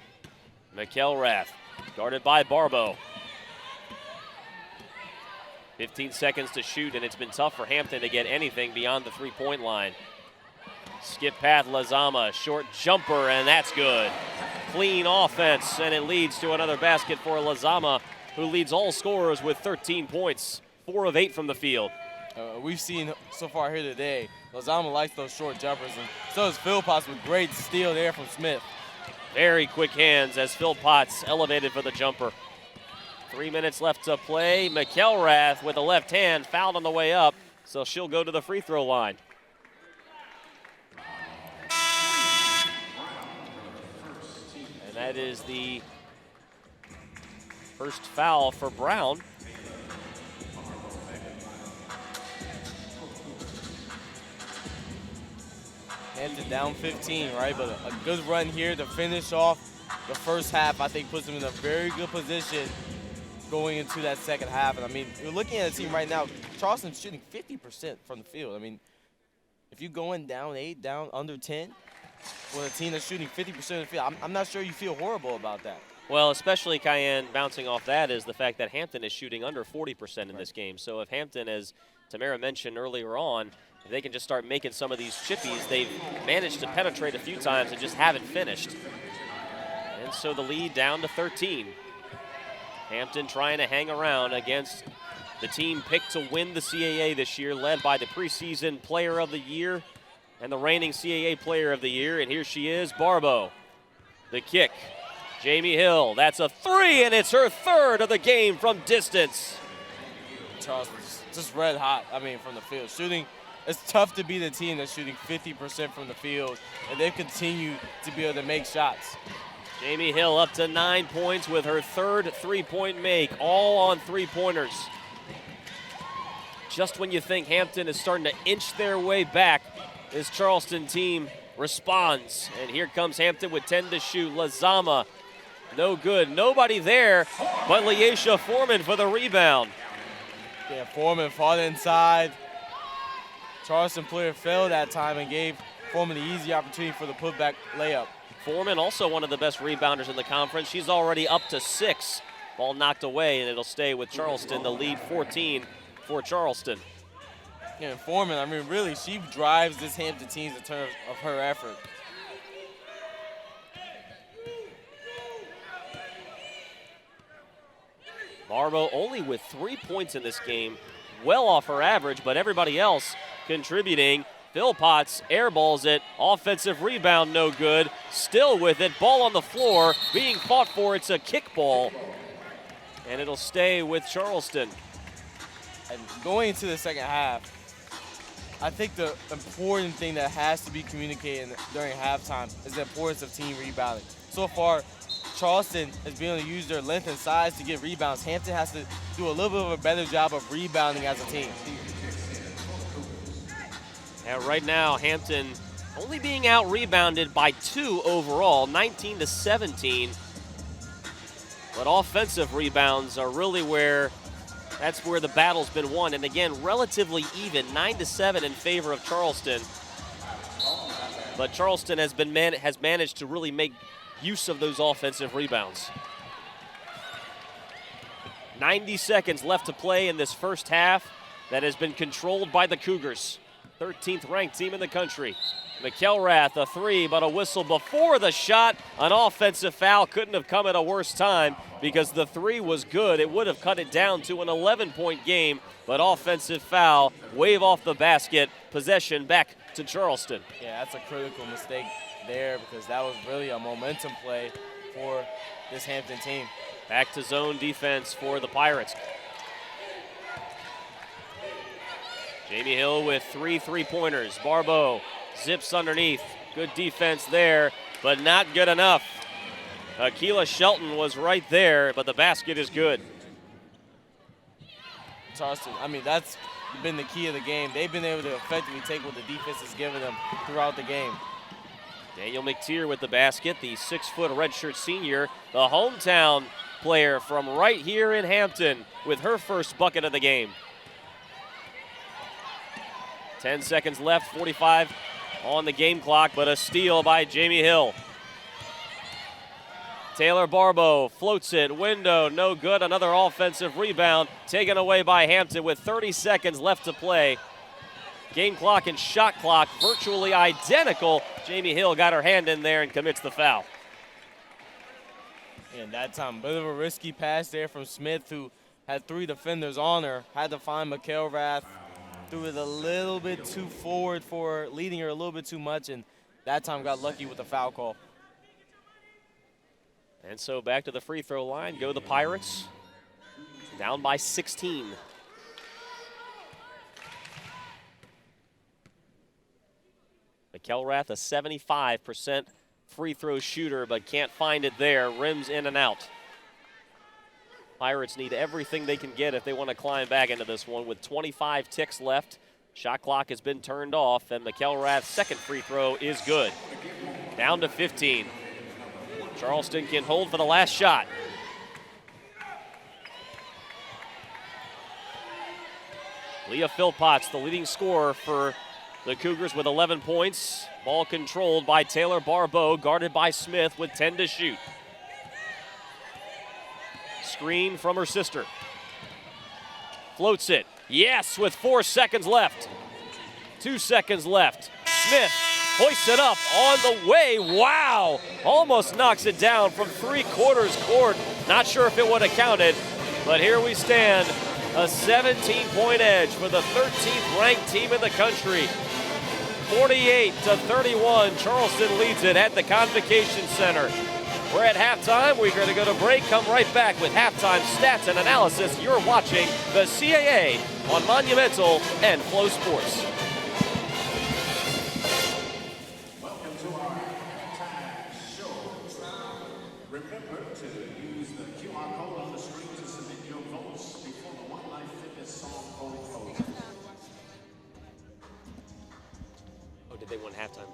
McElrath guarded by Barbo. 15 seconds to shoot, and it's been tough for Hampton to get anything beyond the 3-point line. Skip path, Lazama, short jumper, and that's good. Clean offense, and it leads to another basket for Lazama, who leads all scorers with 13 points, 4 of 8 from the field. We've seen so far here today, Lazama likes those short jumpers, and so does Philpotts with great steal there from Smith. Very quick hands as Philpotts elevated for the jumper. 3 minutes left to play. McElrath with a left hand, fouled on the way up, so she'll go to the free throw line. And that is the first foul for Brown. Hampton down 15, right? But a good run here to finish off the first half, I think, puts them in a very good position going into that second half. And I mean, you're looking at a team right now, Charleston's shooting 50% from the field. I mean, if you go in down 8, down under 10, with a team that's shooting 50% of the field, I'm not sure you feel horrible about that. Well, especially Cayenne bouncing off that is the fact that Hampton is shooting under 40% in this game. So if Hampton, as Tamara mentioned earlier on, if they can just start making some of these chippies, they've managed to penetrate a few times and just haven't finished. And so the lead down to 13. Hampton trying to hang around against the team picked to win the CAA this year, led by the preseason player of the year and the reigning CAA player of the year. And here she is, Barbo. The kick, Jamie Hill. That's a 3, and it's her 3rd of the game from distance. Charleston's just red hot, I mean, from the field. Shooting, it's tough to be the team that's shooting 50% from the field, and they've continued to be able to make shots. Jamie Hill up to 9 points with her 3rd 3-point make, all on 3-pointers. just when you think Hampton is starting to inch their way back, this Charleston team responds. And here comes Hampton with 10 to shoot. Lazama, no good. Nobody there but Leisha Foreman for the rebound. Yeah, Foreman fought inside. Charleston player fell that time and gave Foreman the easy opportunity for the putback layup. Foreman also one of the best rebounders in the conference. She's already up to 6. Ball knocked away, and it'll stay with Charleston. The lead 14 for Charleston. Yeah, and Foreman, I mean, really, she drives this Hampton team in terms of her effort. Barbo only with 3 points in this game, well off her average, but everybody else contributing. Philpotts airballs it, offensive rebound, no good. Still with it, ball on the floor, being fought for. It's a kickball, and it'll stay with Charleston. And going into the second half, I think the important thing that has to be communicated during halftime is the importance of team rebounding. So far, Charleston has been able to use their length and size to get rebounds. Hampton has to do a little bit of a better job of rebounding as a team. And right now, Hampton only being out-rebounded by 2 overall, 19 to 17. But offensive rebounds are really that's where the battle's been won. And again, relatively even, 9 to 7 in favor of Charleston. But Charleston has managed to really make use of those offensive rebounds. 90 seconds left to play in this first half that has been controlled by the Cougars. 13th ranked team in the country. McElrath, a 3, but a whistle before the shot. An offensive foul couldn't have come at a worse time because the 3 was good. It would have cut it down to an 11-point game, but offensive foul, wave off the basket, possession back to Charleston. Yeah, that's a critical mistake there because that was really a momentum play for this Hampton team. Back to zone defense for the Pirates. Jamie Hill with 3 3-pointers. Barbo zips underneath. Good defense there, but not good enough. Akila Shelton was right there, but the basket is good. Charleston, I mean, that's been the key of the game. They've been able to effectively take what the defense has given them throughout the game. Daniel McTier with the basket, the 6-foot redshirt senior, the hometown player from right here in Hampton with her first bucket of the game. 10 seconds left, 45 on the game clock, but a steal by Jamie Hill. Taylor Barbo floats it, window, no good. Another offensive rebound taken away by Hampton with 30 seconds left to play. Game clock and shot clock virtually identical. Jamie Hill got her hand in there and commits the foul. And that time, a bit of a risky pass there from Smith, who had 3 defenders on her, had to find McElrath. Threw it a little bit too forward for leading her a little bit too much, and that time got lucky with the foul call. And so back to the free throw line go the Pirates, down by 16. McElrath, a 75% free throw shooter, but can't find it there. Rims in and out. Pirates need everything they can get if they want to climb back into this one with 25 ticks left. Shot clock has been turned off, and McElrath's second free throw is good. Down to 15. Charleston can hold for the last shot. Leah Philpotts, the leading scorer for the Cougars with 11 points. Ball controlled by Taylor Barbo, guarded by Smith with 10 to shoot. Screen from her sister. Floats it. Yes, with 4 seconds left. 2 seconds left. Smith hoists it up on the way. Wow! Almost knocks it down from 3/4 court. Not sure if it would have counted, but here we stand. A 17-point edge for the 13th ranked team in the country. 48-31, Charleston leads it at the Convocation Center. We're at halftime. We're going to go to break. Come right back with halftime stats and analysis. You're watching the CAA on Monumental and Flow Sports. Welcome to our halftime show. Remember to use the QR code on the screen to submit your votes before the One Life Fitness song poll closes. time.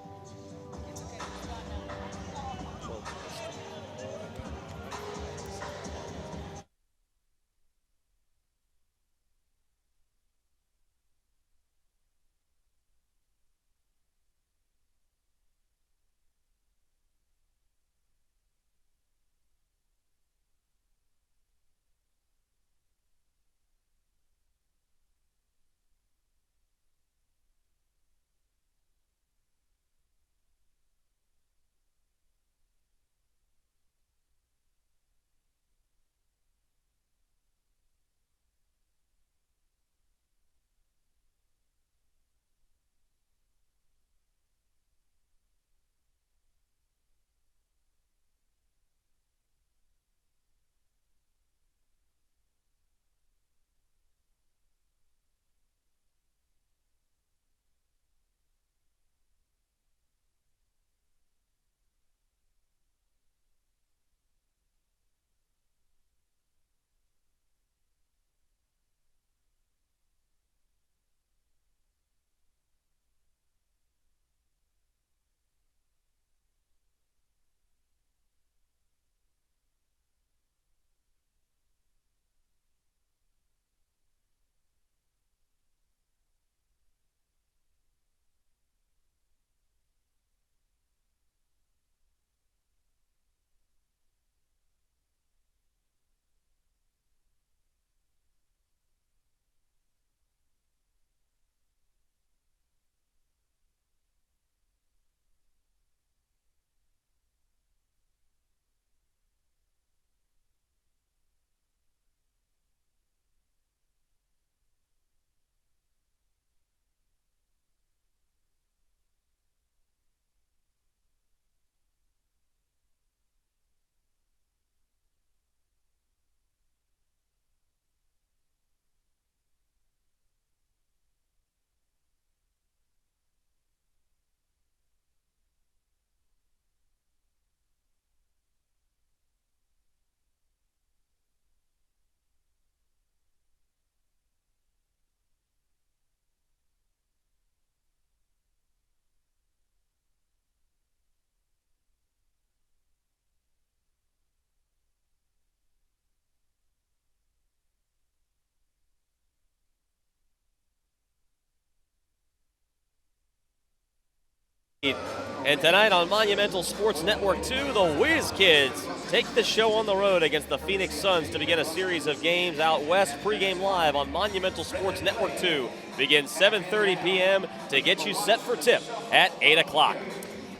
And tonight on Monumental Sports Network 2, the Whiz Kids take the show on the road against the Phoenix Suns to begin a series of games out west. Pregame live on Monumental Sports Network 2 begins 7:30 p.m. to get you set for tip at 8 o'clock.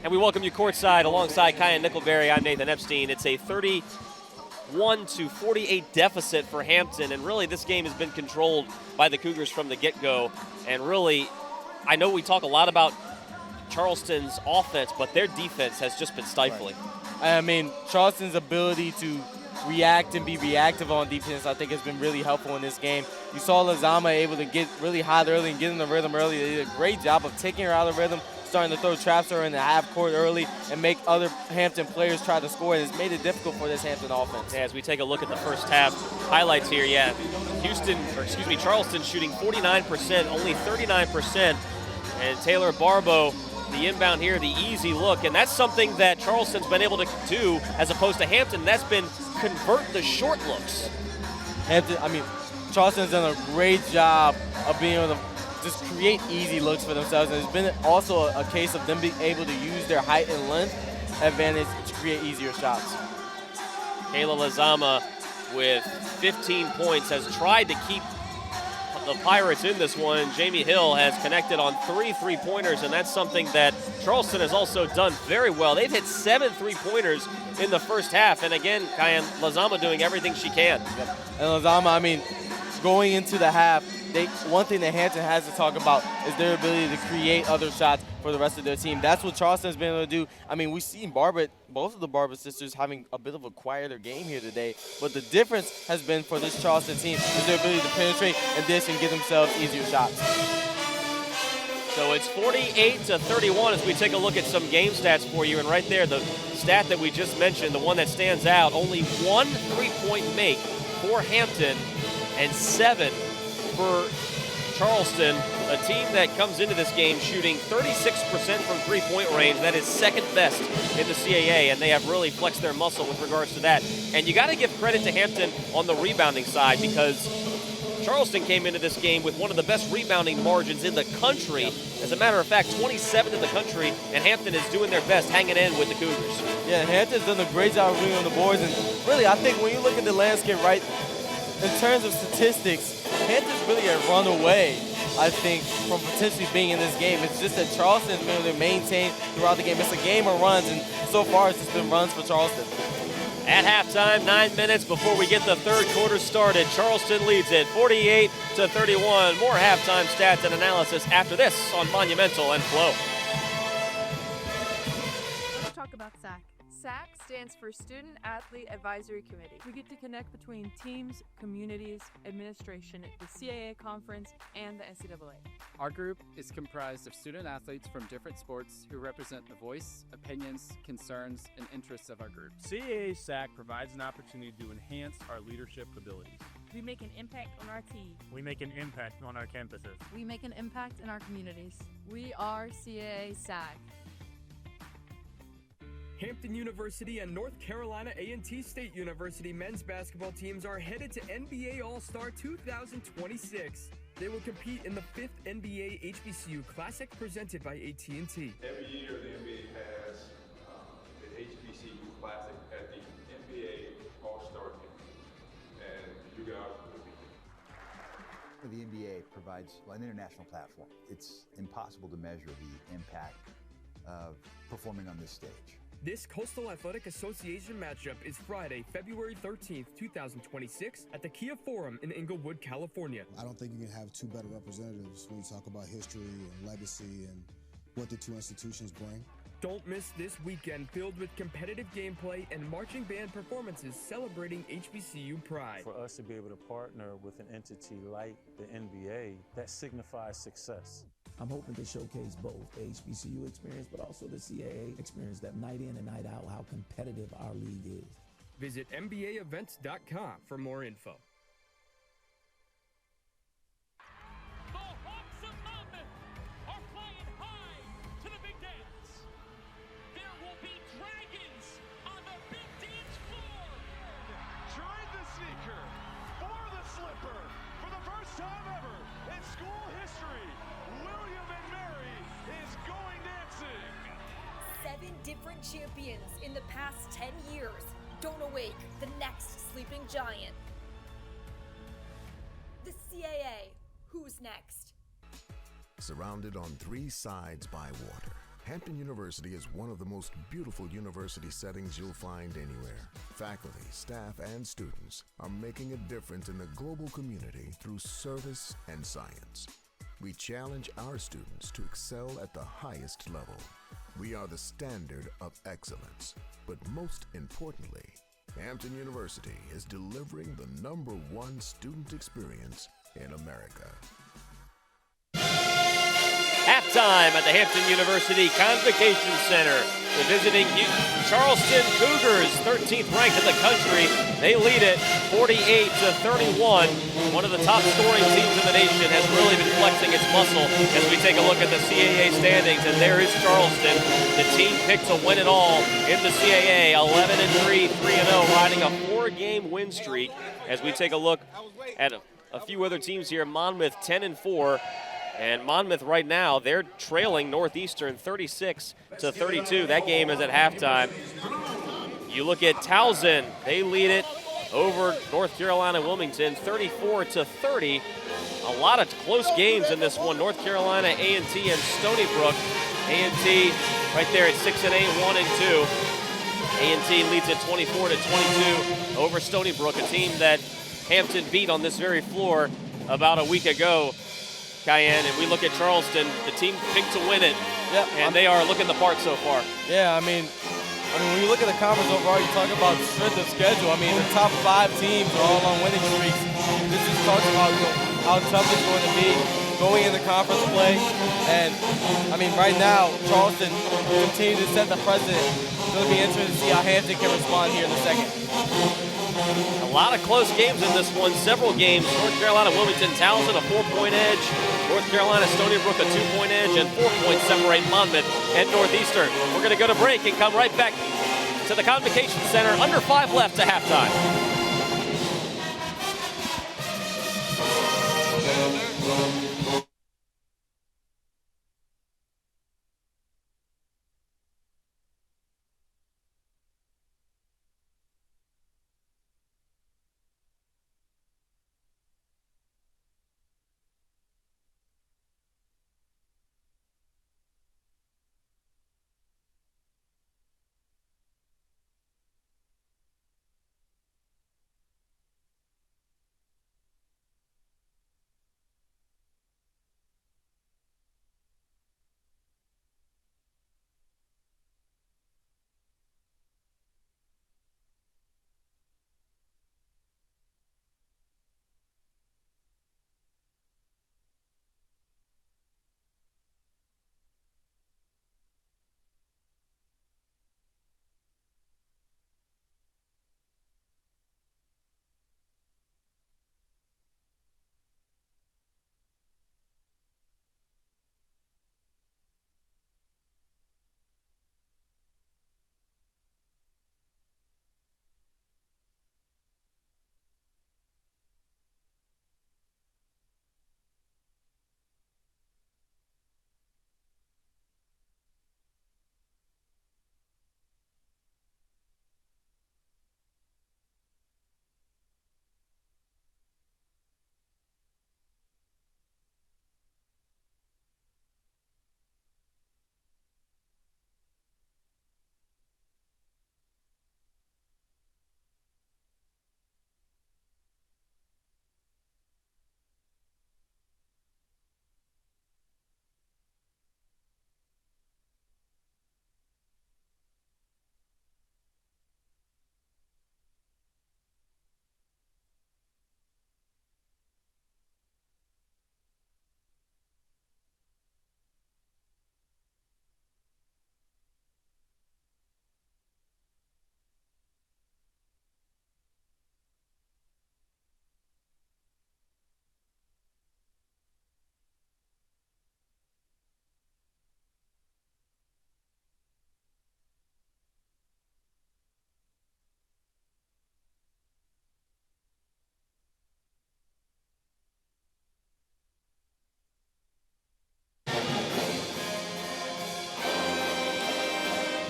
And we welcome you courtside alongside Kyan Nickelberry. I'm Nathan Epstein. It's a 31-48 deficit for Hampton, and really this game has been controlled by the Cougars from the get-go. And really, I know we talk a lot about Charleston's offense, but their defense has just been stifling. I mean, Charleston's ability to react and be reactive on defense, I think, has been really helpful in this game. You saw Lazama able to get really hot early and get in the rhythm early. They did a great job of taking her out of rhythm, starting to throw traps to her in the half court early and make other Hampton players try to score. And it's made it difficult for this Hampton offense. Yeah, as we take a look at the first half highlights here, Charleston shooting 49%, only 39%. And Taylor Barbo, the inbound here, the easy look, and that's something that Charleston's been able to do as opposed to Hampton. That's been convert the short looks. Charleston's done a great job of being able to just create easy looks for themselves, and it's been also a case of them being able to use their height and length advantage to create easier shots. Kayla Lazama with 15 points has tried to keep the Pirates in this one. Jamie Hill has connected on 3 3-pointers, and that's something that Charleston has also done very well. They've hit 7 3-pointers in the first half, and again, Kyan Lazama doing everything she can. Yep. And Lazama, going into the half, one thing that Hampton has to talk about is their ability to create other shots for the rest of their team. That's what Charleston's been able to do. We've seen both of the Barber sisters having a bit of a quieter game here today, but the difference has been for this Charleston team is their ability to penetrate and dish and give themselves easier shots. So it's 48-31 as we take a look at some game stats for you. And right there, the stat that we just mentioned, the one that stands out, only 1 3-point make for Hampton and 7 for Charleston. a team that comes into this game shooting 36% from three-point range. That is second best in the CAA, and they have really flexed their muscle with regards to that. And you got to give credit to Hampton on the rebounding side, because Charleston came into this game with one of the best rebounding margins in the country. As a matter of fact, 27th in the country, and Hampton is doing their best hanging in with the Cougars. Yeah, Hampton's done a great job of winning on the boards, and really, I think when you look at the landscape, right, in terms of statistics, Hampton's really a runaway, I think, from potentially being in this game. It's just that Charleston's been able to maintain throughout the game. It's a game of runs, and so far it's just been runs for Charleston. At halftime, 9 minutes before we get the third quarter started, Charleston leads it 48-31. More halftime stats and analysis after this on Monumental and Flow. Let's talk about SAC. SAC stands for Student Athlete Advisory Committee. We get to connect between teams, communities, administration, the CAA conference, and the NCAA. Our group is comprised of student athletes from different sports who represent the voice, opinions, concerns, and interests of our group. CAA SAC provides an opportunity to enhance our leadership abilities. We make an impact on our team. We make an impact on our campuses. We make an impact in our communities. We are CAA SAC. Hampton University and North Carolina A&T State University men's basketball teams are headed to NBA All-Star 2026. They will compete in the 5th NBA HBCU Classic presented by AT&T. Every year the NBA has the HBCU Classic at the NBA All-Star Game, and you guys will be The NBA provides an international platform. It's impossible to measure the impact of performing on this stage. This Coastal Athletic Association matchup is Friday, February 13th, 2026 at the Kia Forum in Inglewood, California. I don't think you can have two better representatives when you talk about history and legacy and what the two institutions bring. Don't miss this weekend filled with competitive gameplay and marching band performances celebrating HBCU pride. For us to be able to partner with an entity like the NBA, that signifies success. I'm hoping to showcase both the HBCU experience, but also the CAA experience, that night in and night out, how competitive our league is. Visit NBAevents.com for more info. The Hawks of Monmouth are flying high to the big dance. There will be dragons on the big dance floor. Tried the sneaker for the slipper for the first time ever in school history. William and Mary is going dancing. 7 different champions in the past 10 years. Don't awake the next sleeping giant. The CAA, who's next? Surrounded on 3 sides by water, Hampton University is one of the most beautiful university settings you'll find anywhere. Faculty, staff, and students are making a difference in the global community through service and science. We challenge our students to excel at the highest level. We are the standard of excellence. But most importantly, Hampton University is delivering the #1 student experience in America. Halftime at the Hampton University Convocation Center. The visiting Charleston Cougars, 13th ranked in the country. They lead it 48-31. One of the top scoring teams in the nation has really been flexing its muscle as we take a look at the CAA standings. And there is Charleston, the team picked to win it all in the CAA. 11-3, 3-0, riding a 4-game win streak. As we take a look at a few other teams here, Monmouth 10-4. And Monmouth right now, they're trailing Northeastern 36-32. That game is at halftime. You look at Towson, they lead it over North Carolina Wilmington 34-30. A lot of close games in this one. North Carolina, A&T, and Stony Brook. A&T right there at 6-8, 1-2. A&T leads at 24-22 over Stony Brook, a team that Hampton beat on this very floor about a week ago. Cayenne, and we look at Charleston, the team picked to win it, and they are looking the part so far. Yeah, I mean, when you look at the conference overall, you talk about strength of schedule. I mean, the top 5 teams are all on winning streaks. This just talks about how tough it's going to be going into conference play. And, I mean, right now, Charleston continues to set the precedent. It's going to be interesting to see how Hampton can respond here in the second. A lot of close games in this one, several games. North Carolina, Wilmington, Towson, a 4-point edge. North Carolina, Stony Brook a 2-point edge, and 4 points separate Monmouth and Northeastern. We're going to go to break and come right back to the Convocation Center. Under 5 left to halftime.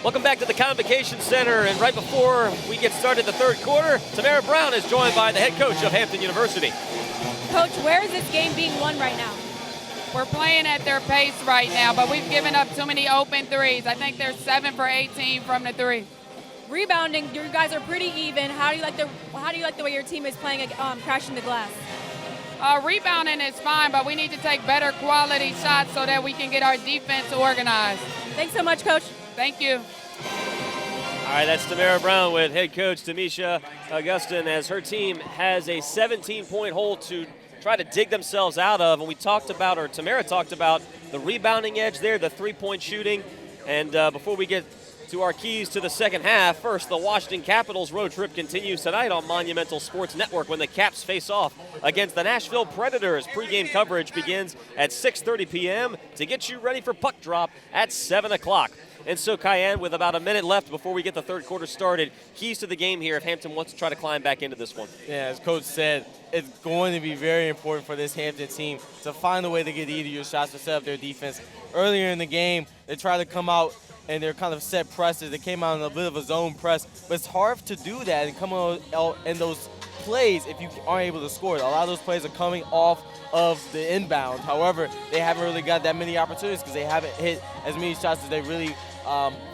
Welcome back to the Convocation Center, and right before we get started the third quarter, Tamara Brown is joined by the head coach of Hampton University. Coach, where is this game being won right now? We're playing at their pace right now, but we've given up too many open threes. I think they're 7 for 18 from the three. Rebounding, you guys are pretty even. How do you like the way your team is playing, crashing the glass? Rebounding is fine, but we need to take better quality shots so that we can get our defense organized. Thanks so much, Coach. Thank you. All right, that's Tamara Brown with head coach Tamisha Augustin as her team has a 17-point hole to try to dig themselves out of. And we talked about, or Tamara talked about, the rebounding edge there, the three-point shooting. And before we get to our keys to the second half, first, the Washington Capitals road trip continues tonight on Monumental Sports Network when the Caps face off against the Nashville Predators. Pre-game coverage begins at 6:30 p.m. to get you ready for puck drop at 7 o'clock. And so, Cayenne, with about a minute left before we get the third quarter started, keys to the game here if Hampton wants to try to climb back into this one. Yeah, as Coach said, it's going to be very important for this Hampton team to find a way to get easier shots to set up their defense. Earlier in the game, they tried to come out and they're kind of set presses. They came out in a bit of a zone press, but it's hard to do that and come out in those plays if you aren't able to score. A lot of those plays are coming off of the inbound. However, they haven't really got that many opportunities because they haven't hit as many shots as they really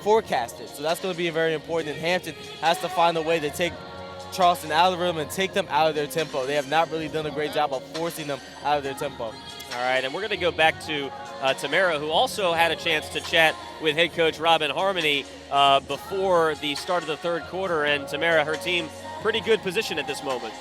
forecasted. So that's going to be very important, and Hampton has to find a way to take Charleston out of the rhythm and take them out of their tempo. They have not really done a great job of forcing them out of their tempo. All right, and we're going to go back to Tamara, who also had a chance to chat with head coach Robin Harmony before the start of the third quarter. And Tamara, her team, pretty good position at this moment.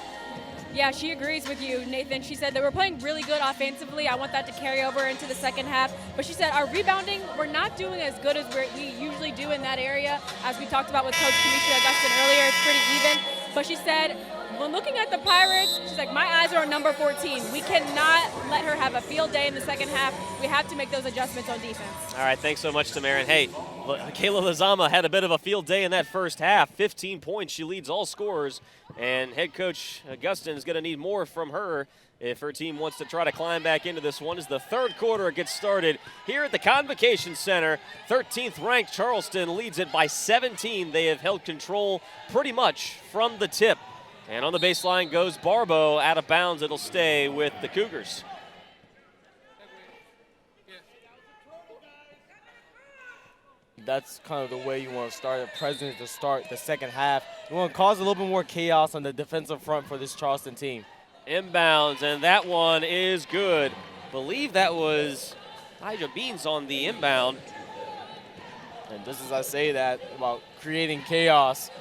Yeah, she agrees with you, Nathan. She said that we're playing really good offensively. I want that to carry over into the second half. But she said our rebounding, we're not doing as good as we usually do in that area. As we talked about with Coach Tamisha Augustin earlier, it's pretty even. But she said when looking at the Pirates, she's like, my eyes are on number 14. We cannot let her have a field day in the second half. We have to make those adjustments on defense. All right, thanks so much, Tamara. And hey, Kayla Lozama had a bit of a field day in that first half. 15 points. She leads all scorers. And head coach Augustin is going to need more from her if her team wants to try to climb back into this one as the third quarter gets started here at the Convocation Center. 13th ranked Charleston leads it by 17. They have held control pretty much from the tip. And on the baseline goes Barbo out of bounds. It'll stay with the Cougars. That's kind of the way you want to start the President to start the second half. You want to cause a little bit more chaos on the defensive front for this Charleston team. Inbounds, and that one is good. Believe that was Taija Beans on the inbound. And just as I say that about creating chaos,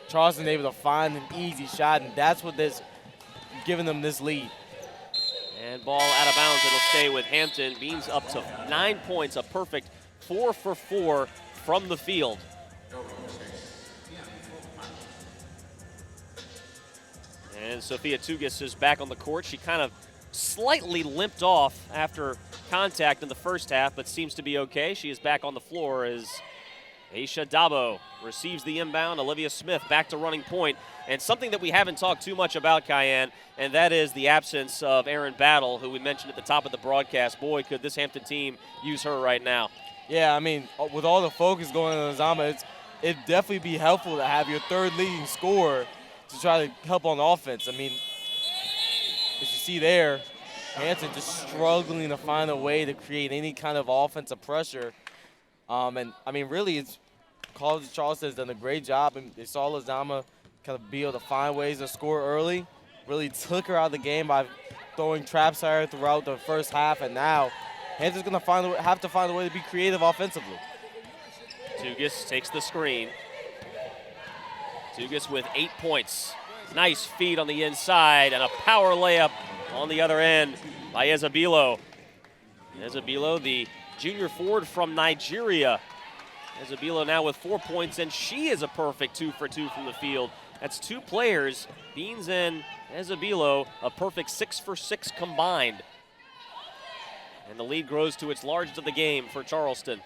Charleston able to find an easy shot, and that's what this giving them this lead. And ball out of bounds. It'll stay with Hampton. Beans up to 9 points, a perfect 4 for 4 from the field. And Sophia Tugis is back on the court. She kind of slightly limped off after contact in the first half, but seems to be okay. She is back on the floor as Aisha Dabo receives the inbound. Olivia Smith back to running point. And something that we haven't talked too much about, Cayenne, and that is the absence of Erin Battle, who we mentioned at the top of the broadcast. Boy, could this Hampton team use her right now. Yeah, I mean, with all the focus going on Zama, it'd definitely be helpful to have your third leading scorer to try to help on offense. I mean, as you see there, Hampton just struggling to find a way to create any kind of offensive pressure. And, I mean, really, College of Charleston has done a great job. And they saw Lozama kind of be able to find ways to score early. Really took her out of the game by throwing traps at her throughout the first half. And now Hampton's going to have to find a way to be creative offensively. Tugis takes the screen. Tugis with 8 points. Nice feed on the inside and a power layup on the other end by Ezebilo. Ezebilo, the junior forward from Nigeria. Ezebilo now with 4 points, and she is a perfect 2 for 2 from the field. That's two players, Beans and Ezebilo, a perfect 6 for 6 combined. And the lead grows to its largest of the game for Charleston.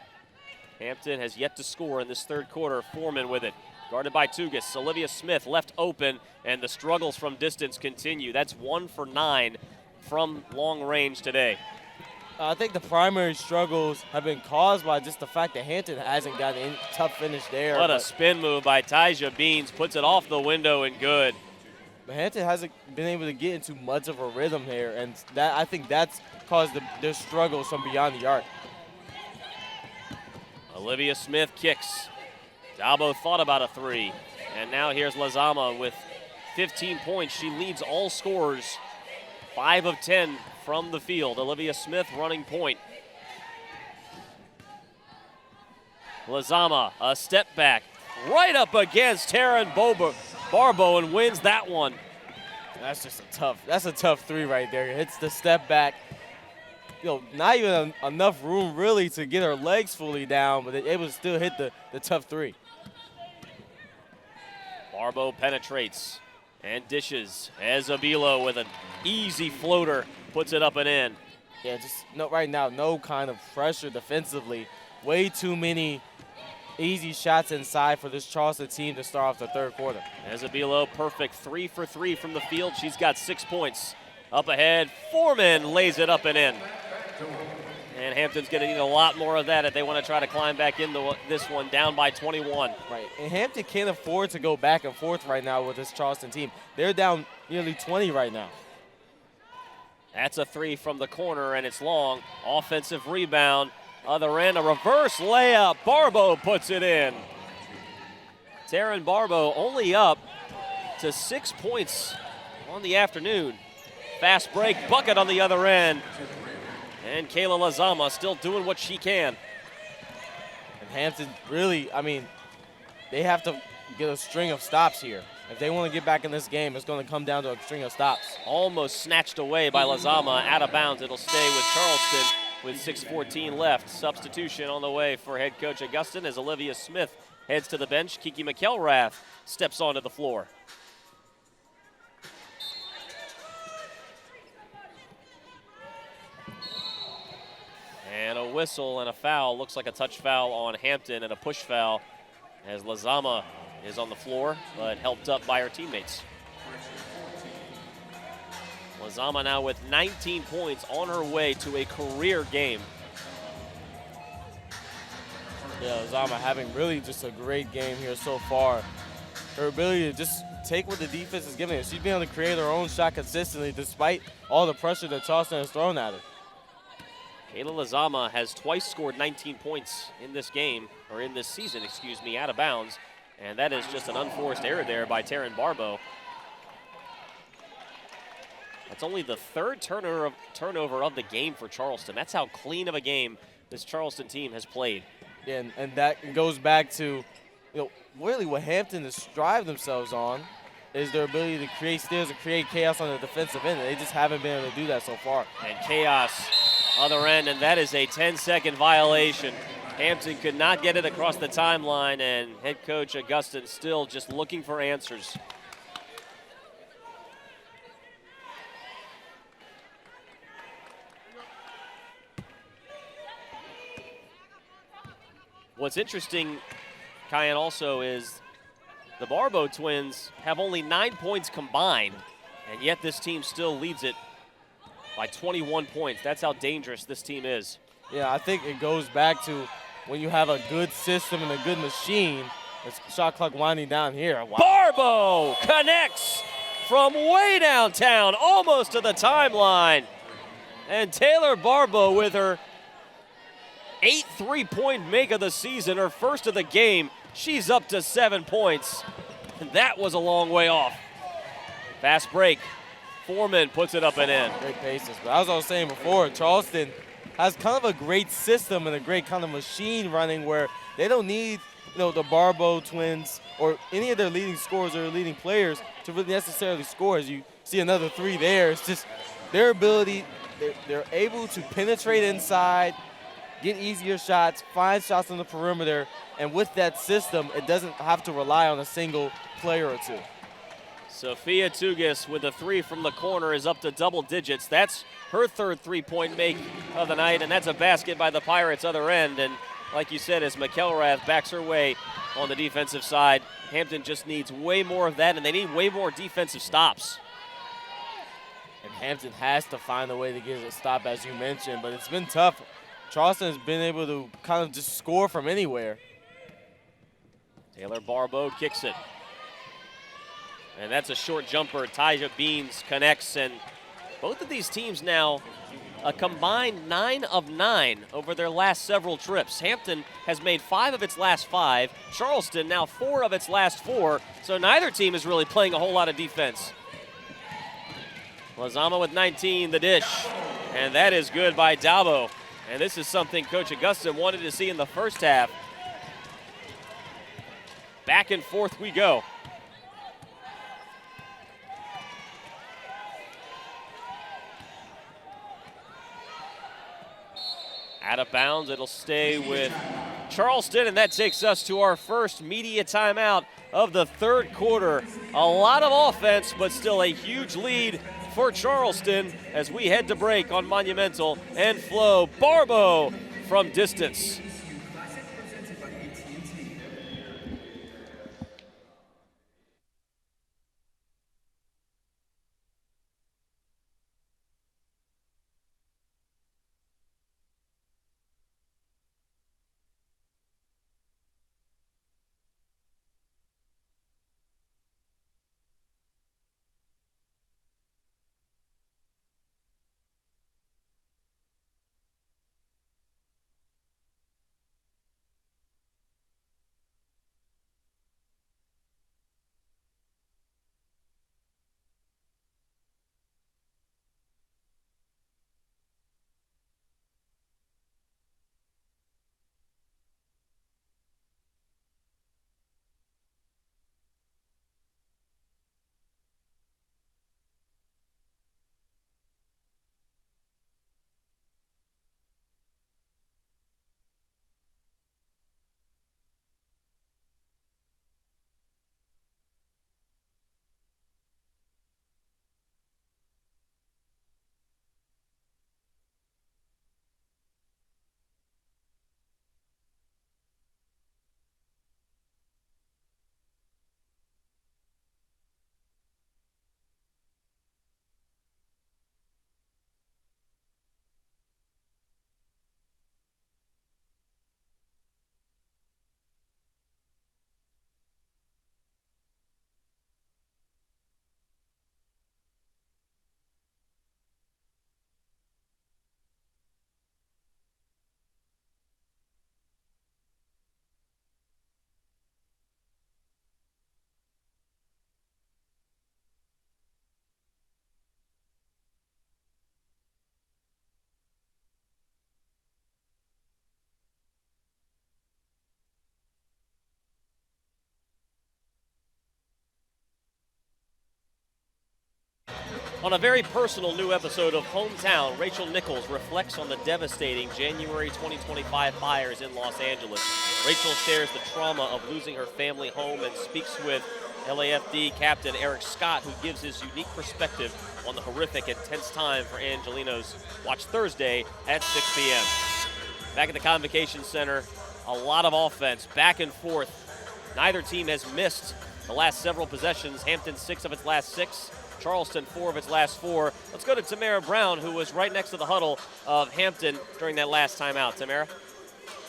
Hampton has yet to score in this third quarter. Foreman with it. Guarded by Tugis. Olivia Smith left open, and the struggles from distance continue. That's 1 for 9 from long range today. I think the primary struggles have been caused by just the fact that Hampton hasn't gotten any tough finish there. What a spin move by Taija Beans. Puts it off the window and good. But Hampton hasn't been able to get into much of a rhythm here, and that I think that's caused their struggles from beyond the arc. Olivia Smith kicks. Dabo thought about a three. And now here's Lozama with 15 points. She leads all scorers. 5 of 10 from the field. Olivia Smith running point. Lozama, a step back. Right up against Taryn Barbo and wins that one. That's just a tough three right there. It hits the step back. You know, not even enough room really to get her legs fully down, but it would still hit the tough three. Barbo penetrates and dishes. Ezebilo with an easy floater puts it up and in. Yeah, just right now, no kind of pressure defensively. Way too many easy shots inside for this Charleston team to start off the third quarter. Ezebilo, perfect 3 for 3 from the field. She's got 6 points. Up ahead, Foreman lays it up and in. And Hampton's going to need a lot more of that if they want to try to climb back into this one, down by 21. Right, and Hampton can't afford to go back and forth right now with this Charleston team. They're down nearly 20 right now. That's a three from the corner, and it's long. Offensive rebound. Other end, a reverse layup. Barbo puts it in. Taryn Barbo only up to 6 points on the afternoon. Fast break, bucket on the other end. And Kayla Lozama still doing what she can. And Hampton really, I mean, they have to get a string of stops here. If they want to get back in this game, it's going to come down to a string of stops. Almost snatched away by Lozama, out of bounds. It'll stay with Charleston with 6:14 left. Substitution on the way for head coach Augustin as Olivia Smith heads to the bench. Kiki McElrath steps onto the floor. whistle and a foul. Looks like a touch foul on Hampton and a push foul as Lazama is on the floor, but helped up by her teammates. Lazama now with 19 points on her way to a career game. Yeah, Lazama having really just a great game here so far. Her ability to just take what the defense is giving her. She's been able to create her own shot consistently despite all the pressure that Charleston has thrown at her. Kayla Lazama has twice scored 19 points in this game, or in this season, excuse me, out of bounds. And that is just an unforced error there by Taryn Barbeau. That's only the third turnover of the game for Charleston. That's how clean of a game this Charleston team has played. Yeah, and that goes back to, really what Hampton has strived themselves on is their ability to create steals and create chaos on the defensive end. They just haven't been able to do that so far. And chaos other end, and that is a 10-second violation. Hampton could not get it across the timeline, and head coach Augustin still just looking for answers. What's interesting, Kyan, also is the Barbeau twins have only 9 points combined, and yet this team still leads it by 21 points. That's how dangerous this team is. Yeah, I think it goes back to when you have a good system and a good machine. It's shot clock winding down here. Wow. Barbeau connects from way downtown, almost to the timeline. And Taylor Barbeau with her 8th three-point make of the season, her first of the game. She's up to 7 points, and that was a long way off. Fast break. Foreman puts it up and in. Great paces. But as I was saying before, Charleston has kind of a great system and a great kind of machine running where they don't need the Barbeau twins or any of their leading scorers or leading players to really necessarily score. As you see another three there, it's just their ability, they're able to penetrate inside, get easier shots, find shots on the perimeter, and with that system, it doesn't have to rely on a single player or two. Sophia Tugis with a three from the corner is up to double digits. That's her third three-point make of the night, and that's a basket by the Pirates' other end. And like you said, as McElrath backs her way on the defensive side, Hampton just needs way more of that, and they need way more defensive stops. And Hampton has to find a way to get a stop, as you mentioned, but it's been tough. Charleston has been able to kind of just score from anywhere. Taylor Barbeau kicks it. And that's a short jumper. Tyja Beans connects, and both of these teams now a combined 9 of 9 over their last several trips. Hampton has made 5 of its last 5. Charleston now 4 of its last 4. So neither team is really playing a whole lot of defense. Lazama with 19, the dish. And that is good by Dabo. And this is something Coach Augustin wanted to see in the first half. Back and forth we go. Out of bounds, it'll stay with Charleston, and that takes us to our first media timeout of the third quarter. A lot of offense, but still a huge lead for Charleston as we head to break on Monumental and Flo. Barbeau from distance. On a very personal new episode of Hometown, Rachel Nichols reflects on the devastating January 2025 fires in Los Angeles. Rachel shares the trauma of losing her family home and speaks with LAFD captain Eric Scott, who gives his unique perspective on the horrific and tense time for Angelenos. Watch Thursday at 6 p.m. Back at the Convocation Center, a lot of offense, back and forth. Neither team has missed the last several possessions. Hampton 6 of its last 6. Charleston 4 of its last 4. Let's go to Tamara Brown, who was right next to the huddle of Hampton during that last timeout. Tamara?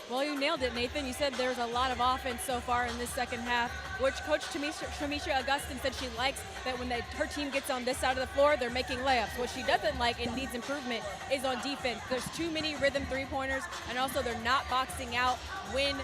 Well, you nailed it, Nathan. You said there's a lot of offense so far in this second half, which Coach Tamisha Augustin said she likes that when her team gets on this side of the floor, they're making layups. What she doesn't like and needs improvement is on defense. There's too many rhythm three-pointers, and also they're not boxing out when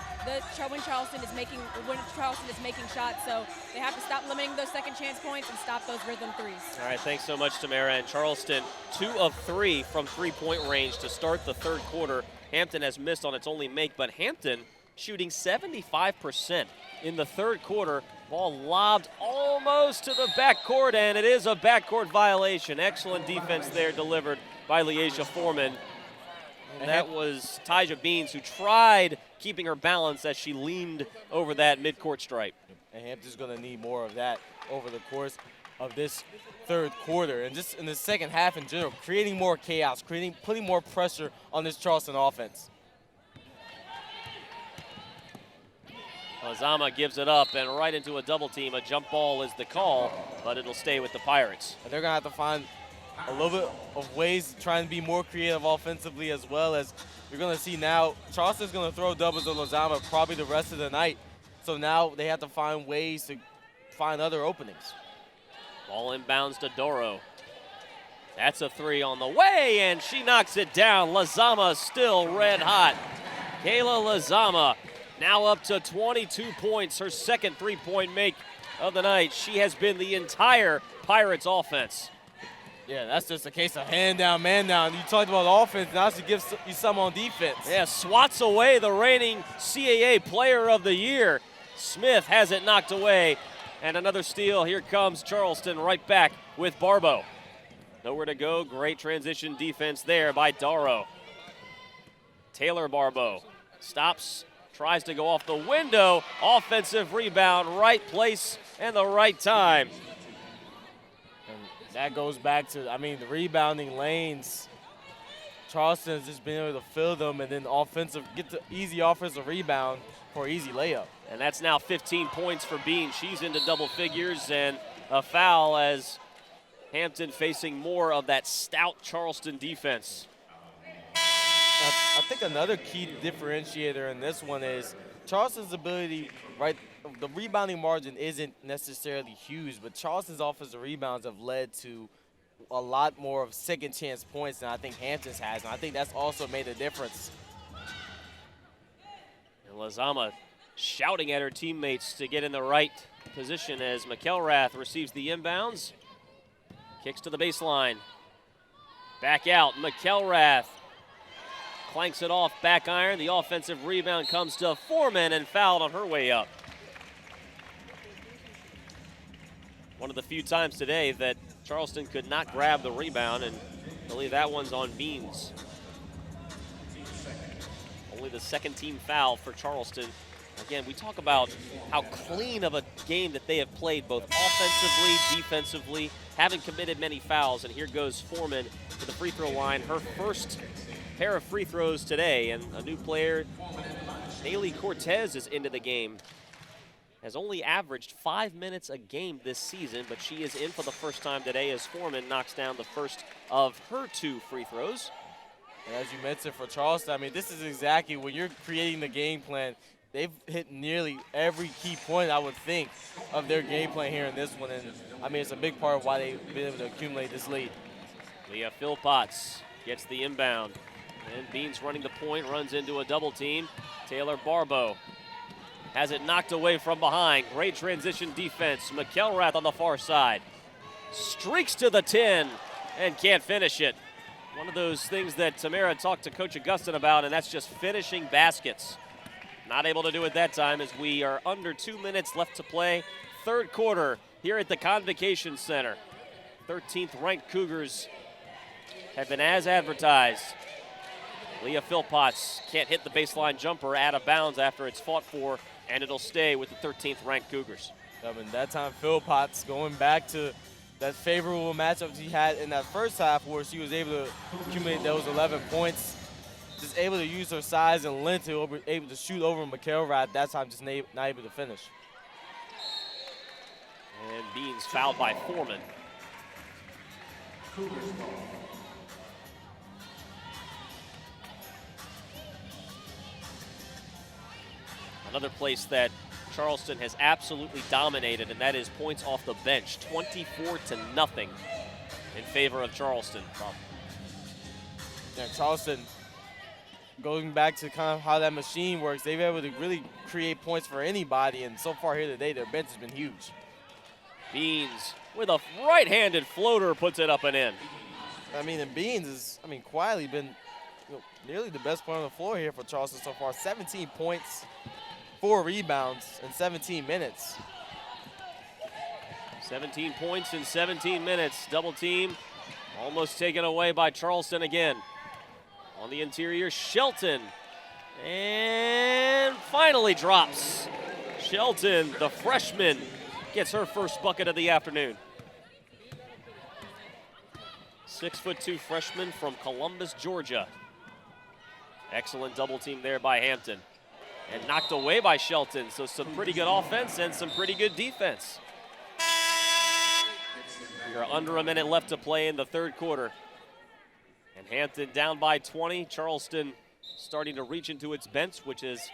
Charleston is making shots. So they have to stop limiting those second chance points and stop those rhythm threes. All right, thanks so much, Tamara. And Charleston, 2 of 3 from three-point range to start the third quarter. Hampton has missed on its only make, but Hampton shooting 75% in the third quarter. Ball lobbed almost to the backcourt, and it is a backcourt violation. Excellent defense there delivered by Leasia Foreman. And that was Tyja Beans, who tried keeping her balance as she leaned over that midcourt stripe. And Hampton's going to need more of that over the course of this third quarter, and just in the second half in general, creating more chaos, putting more pressure on this Charleston offense. Lozama gives it up and right into a double team. A jump ball is the call, but it'll stay with the Pirates. And they're going to have to find a little bit of ways to try and be more creative offensively, as well as you're going to see now Charleston's going to throw doubles to Lozama probably the rest of the night. So now they have to find ways to find other openings. Ball inbounds to Doro. That's a 3 on the way, and she knocks it down. Lozama still red hot. Kayla Lozama now up to 22 points, her second three-point make of the night. She has been the entire Pirates offense. Yeah, that's just a case of hand down, man down. You talked about offense, now she gives you some on defense. Yeah, swats away the reigning CAA Player of the Year. Smith has it knocked away. And another steal. Here comes Charleston right back with Barbo. Nowhere to go. Great transition defense there by Daro. Taylor Barbo stops, tries to go off the window. Offensive rebound, right place and the right time. And that goes back to, the rebounding lanes. Charleston has just been able to fill them and then get the easy offensive rebound for an easy layup. And that's now 15 points for Bean. She's into double figures, and a foul as Hampton facing more of that stout Charleston defense. I think another key differentiator in this one is Charleston's ability, right? The rebounding margin isn't necessarily huge, but Charleston's offensive rebounds have led to a lot more of second chance points than I think Hampton's has, and I think that's also made a difference. And Lozama shouting at her teammates to get in the right position as McElrath receives the inbounds. Kicks to the baseline. Back out, McElrath clanks it off, back iron. The offensive rebound comes to Foreman and fouled on her way up. One of the few times today that Charleston could not grab the rebound, and I believe that one's on Beans. Only the second team foul for Charleston. Again, we talk about how clean of a game that they have played, both offensively, defensively, haven't committed many fouls. And here goes Foreman to the free throw line. Her first pair of free throws today, and a new player, Haley Cortez, is into the game. Has only averaged 5 minutes a game this season, but she is in for the first time today as Foreman knocks down the first of her 2 free throws. And as you mentioned for Charleston, this is exactly when you're creating the game plan. They've hit nearly every key point, I would think, of their game plan here in this one. And, it's a big part of why they've been able to accumulate this lead. Leah Philpotts gets the inbound. And Beans running the point, runs into a double team. Taylor Barbo has it knocked away from behind. Great transition defense. McElrath on the far side. Streaks to the 10 and can't finish it. One of those things that Tamara talked to Coach Augustin about, and that's just finishing baskets. Not able to do it that time as we are under 2 minutes left to play. Third quarter here at the Convocation Center. 13th ranked Cougars have been as advertised. Leah Philpotts can't hit the baseline jumper out of bounds after it's fought for, and it'll stay with the 13th ranked Cougars. I mean, that time Philpotts going back to that favorable matchup he had in that first half where she was able to accumulate those 11 points. Just able to use her size and length to able to shoot over McElrath. That time just not able to finish. And Beans fouled by Foreman. Another place that Charleston has absolutely dominated, and that is points off the bench, 24-0 in favor of Charleston. Yeah, Charleston, going back to kind of how that machine works, they've been able to really create points for anybody, and so far here today, their bench has been huge. Beans with a right-handed floater puts it up and in. I mean, and Beans has, quietly been nearly the best player on the floor here for Charleston so far. 17 points, 4 rebounds in 17 minutes. 17 points in 17 minutes. Double team almost taken away by Charleston again. On the interior, Shelton. And finally drops. Shelton, the freshman, gets her first bucket of the afternoon. 6'2" freshman from Columbus, Georgia. Excellent double team there by Hampton. And knocked away by Shelton, so some pretty good offense and some pretty good defense. We are under a minute left to play in the third quarter. And Hampton down by 20. Charleston starting to reach into its bench, which has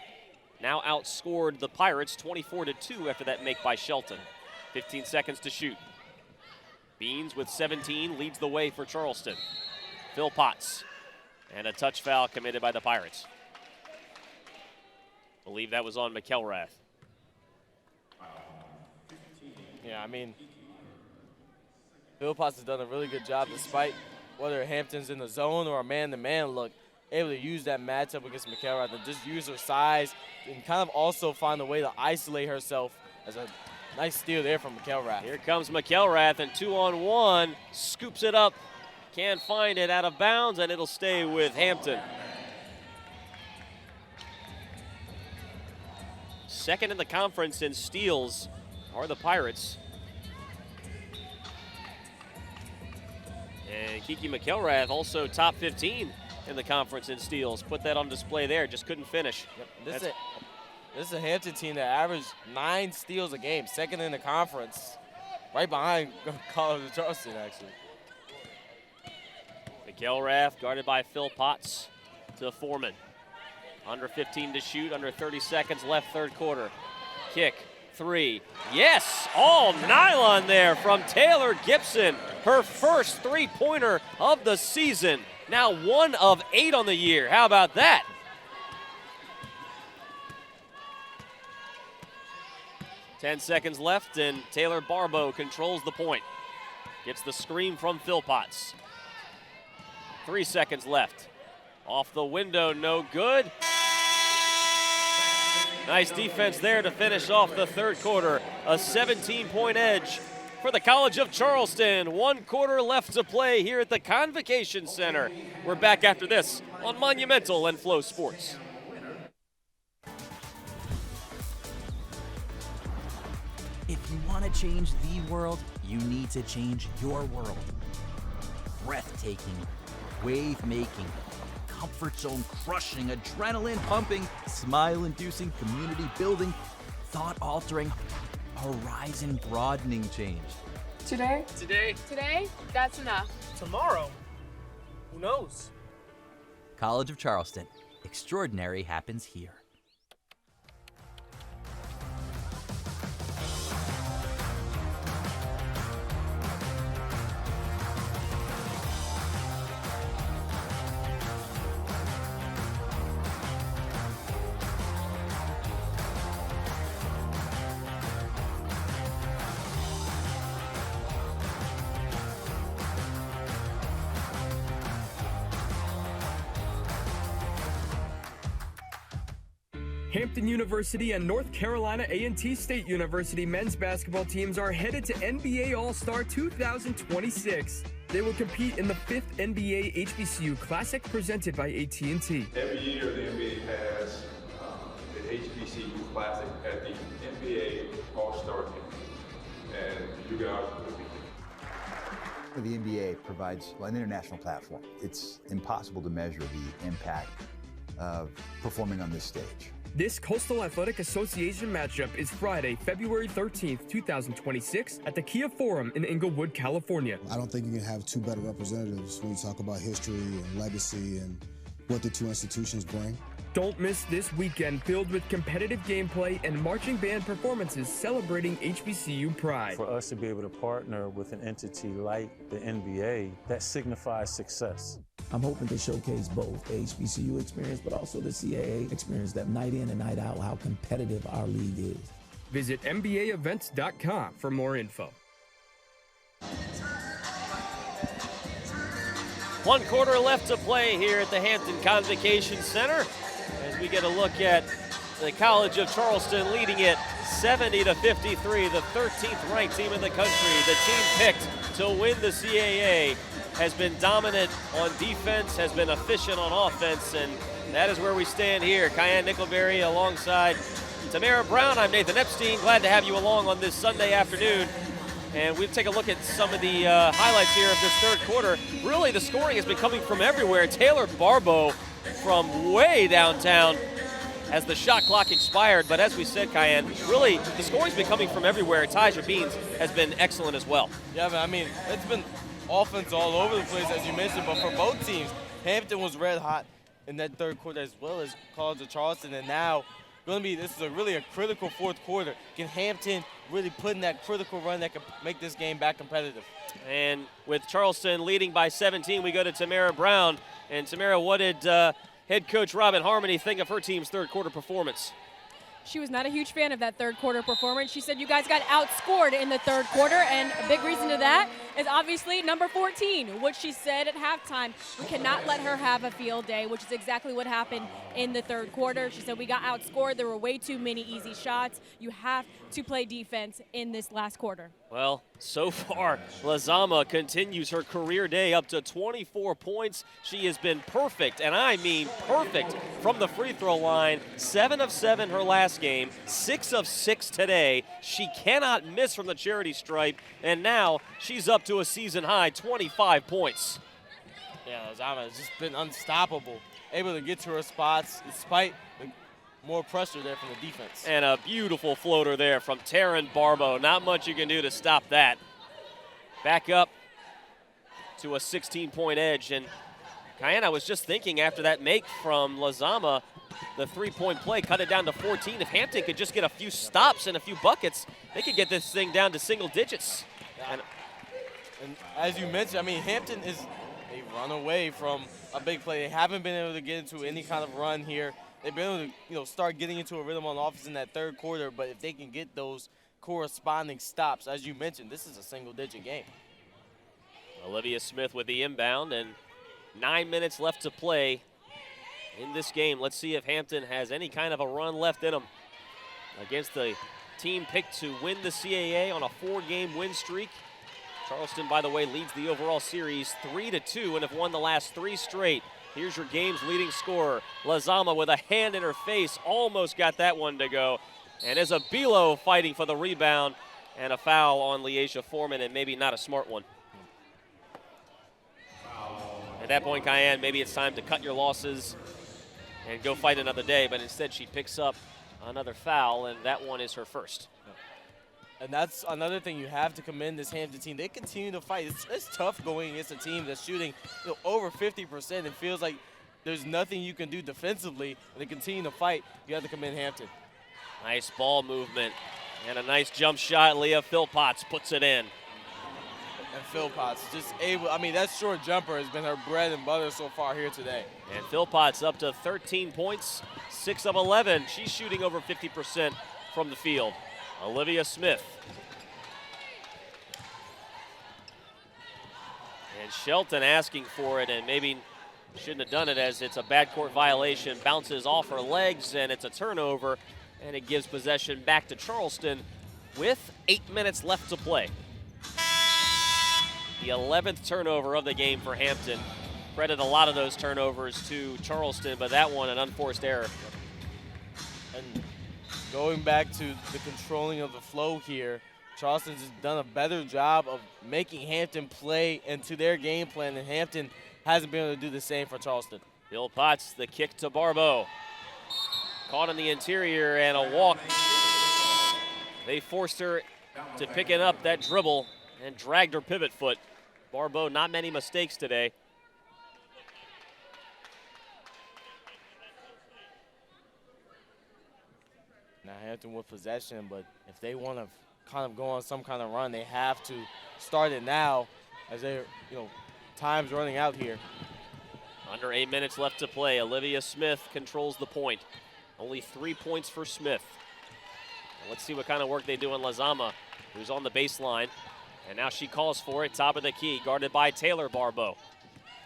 now outscored the Pirates 24-2 after that make by Shelton. 15 seconds to shoot. Beans with 17 leads the way for Charleston. Philpotts. And a touch foul committed by the Pirates. Believe that was on McElrath. Yeah, Philpotts has done a really good job despite whether Hampton's in the zone or a man-to-man look, able to use that matchup against McElrath and just use her size and kind of also find a way to isolate herself. As a nice steal there from McElrath. Here comes McElrath, and 2-on-1, scoops it up, can't find it out of bounds, and it'll stay with Hampton. Second in the conference in steals are the Pirates. And Kiki McElrath also top 15 in the conference in steals. Put that on display there, just couldn't finish. Yep. This is a Hampton team that averaged 9 steals a game, second in the conference, right behind College of Charleston, actually. McElrath guarded by Philpotts to Foreman. Under 15 to shoot, under 30 seconds left, third quarter. Kick, 3. Yes, all nylon there from Taylor Gibson. Her first three-pointer of the season. Now 1 of 8 on the year. How about that? Ten seconds left, and Taylor Barbeau controls the point. Gets the screen from Philpotts. 3 seconds left. Off the window, no good. Nice defense there to finish off the third quarter. A 17-point edge for the College of Charleston. 1 quarter left to play here at the Convocation Center. We're back after this on Monumental and Flow Sports. If you want to change the world, you need to change your world. Breathtaking, wave-making, comfort zone crushing, adrenaline pumping, smile inducing, community building, thought altering, horizon broadening change. Today, that's enough. Tomorrow, who knows? College of Charleston. Extraordinary happens here. Hampton University and North Carolina A&T State University men's basketball teams are headed to NBA All-Star 2026. They will compete in the 5th NBA HBCU Classic presented by AT&T. Every year the NBA has the HBCU Classic at the NBA All-Star Game, and you guys will be there. The NBA provides an international platform. It's impossible to measure the impact of performing on this stage. This Coastal Athletic Association matchup is Friday, February 13th, 2026 at the Kia Forum in Inglewood, California. I don't think you can have two better representatives when you talk about history and legacy and what the two institutions bring. Don't miss this weekend filled with competitive gameplay and marching band performances celebrating HBCU pride. For us to be able to partner with an entity like the NBA, that signifies success. I'm hoping to showcase both the HBCU experience, but also the CAA experience, that night in and night out, how competitive our league is. Visit NBAevents.com for more info. 1 quarter left to play here at the Hampton Convocation Center as we get a look at the College of Charleston leading it 70-53, the 13th ranked team in the country. The team picked to win the CAA has been dominant on defense, has been efficient on offense, and that is where we stand here. Kyan Nickelberry alongside Tamara Brown. I'm Nathan Epstein. Glad to have you along on this Sunday afternoon. And we'll take a look at some of the highlights here of this third quarter. Really, the scoring has been coming from everywhere. Taylor Barbeau from way downtown as the shot clock expired. But as we said, Kyan, really, the scoring's been coming from everywhere. Taja Beans has been excellent as well. Yeah, but I mean, it's been offense all over the place, as you mentioned, but for both teams, Hampton was red hot in that third quarter as well as College of Charleston, and now this is really a critical fourth quarter. Can Hampton really put in that critical run that can make this game back competitive? And with Charleston leading by 17, we go to Tamara Brown. And Tamara, what did head coach Robin Harmony think of her team's third quarter performance? She was not a huge fan of that third quarter performance. She said you guys got outscored in the third quarter, and a big reason to that is obviously number 14, which she said at halftime, we cannot let her have a field day, which is exactly what happened in the third quarter. She said we got outscored. There were way too many easy shots. You have to play defense in this last quarter. Well, so far, Lazama continues her career day up to 24 points. She has been perfect, and I mean perfect, from the free throw line. 7 of 7 her last game, 6 of 6 today. She cannot miss from the charity stripe, and now she's up to a season high 25 points. Yeah, Lazama has just been unstoppable, able to get to her spots despite more pressure there from the defense. And a beautiful floater there from Taryn Barbeau. Not much you can do to stop that. Back up to a 16-point edge. And Kyan, I was just thinking after that make from Lazama, the three-point play, cut it down to 14. If Hampton could just get a few stops and a few buckets, they could get this thing down to single digits. And as you mentioned, I mean, Hampton is a run away from a big play. They haven't been able to get into any kind of run here. They've been able to, start getting into a rhythm on offense in that third quarter, but if they can get those corresponding stops, as you mentioned, this is a single-digit game. Olivia Smith with the inbound, and 9 minutes left to play in this game. Let's see if Hampton has any kind of a run left in them against the team picked to win the CAA on a 4-game win streak. Charleston, by the way, leads the overall series 3-2 and have won the last 3 straight. Here's your game's leading scorer, Lazama, with a hand in her face. Almost got that one to go. And Isabelo fighting for the rebound, and a foul on Leisha Foreman, and maybe not a smart one. At that point, Kyan, maybe it's time to cut your losses and go fight another day, but instead she picks up another foul, and that one is her first. And that's another thing you have to commend this Hampton team. They continue to fight. It's tough going against a team that's shooting over 50% and feels like there's nothing you can do defensively. And they continue to fight. You have to commend Hampton. Nice ball movement and a nice jump shot. Leah Philpotts puts it in. And Philpotts just able, I mean, that short jumper has been her bread and butter so far here today. And Philpotts up to 13 points, 6 of 11. She's shooting over 50% from the field. Olivia Smith. And Shelton asking for it, and maybe Shouldn't have done it, as it's a bad court violation. Bounces off her legs, and it's a turnover, and it gives possession back to Charleston with 8 minutes left to play. The 11th turnover of the game for Hampton. Credit a lot of those turnovers to Charleston, but that one an unforced error. And going back to the controlling of the flow here, Charleston's has done a better job of making Hampton play into their game plan, and Hampton hasn't been able to do the same for Charleston. Bill Potts, the kick to Barbeau. Caught in the interior and a walk. They forced her to picking up that dribble and dragged her pivot foot. Barbeau, not many mistakes today. Now Hampton with possession, but if they want to kind of go on some kind of run, they have to start it now, as they're, time's running out here. Under 8 minutes left to play. Olivia Smith controls the point. Only 3 points for Smith. And let's see what kind of work they do on Lazama, who's on the baseline. And now she calls for it, top of the key, guarded by Taylor Barbeau.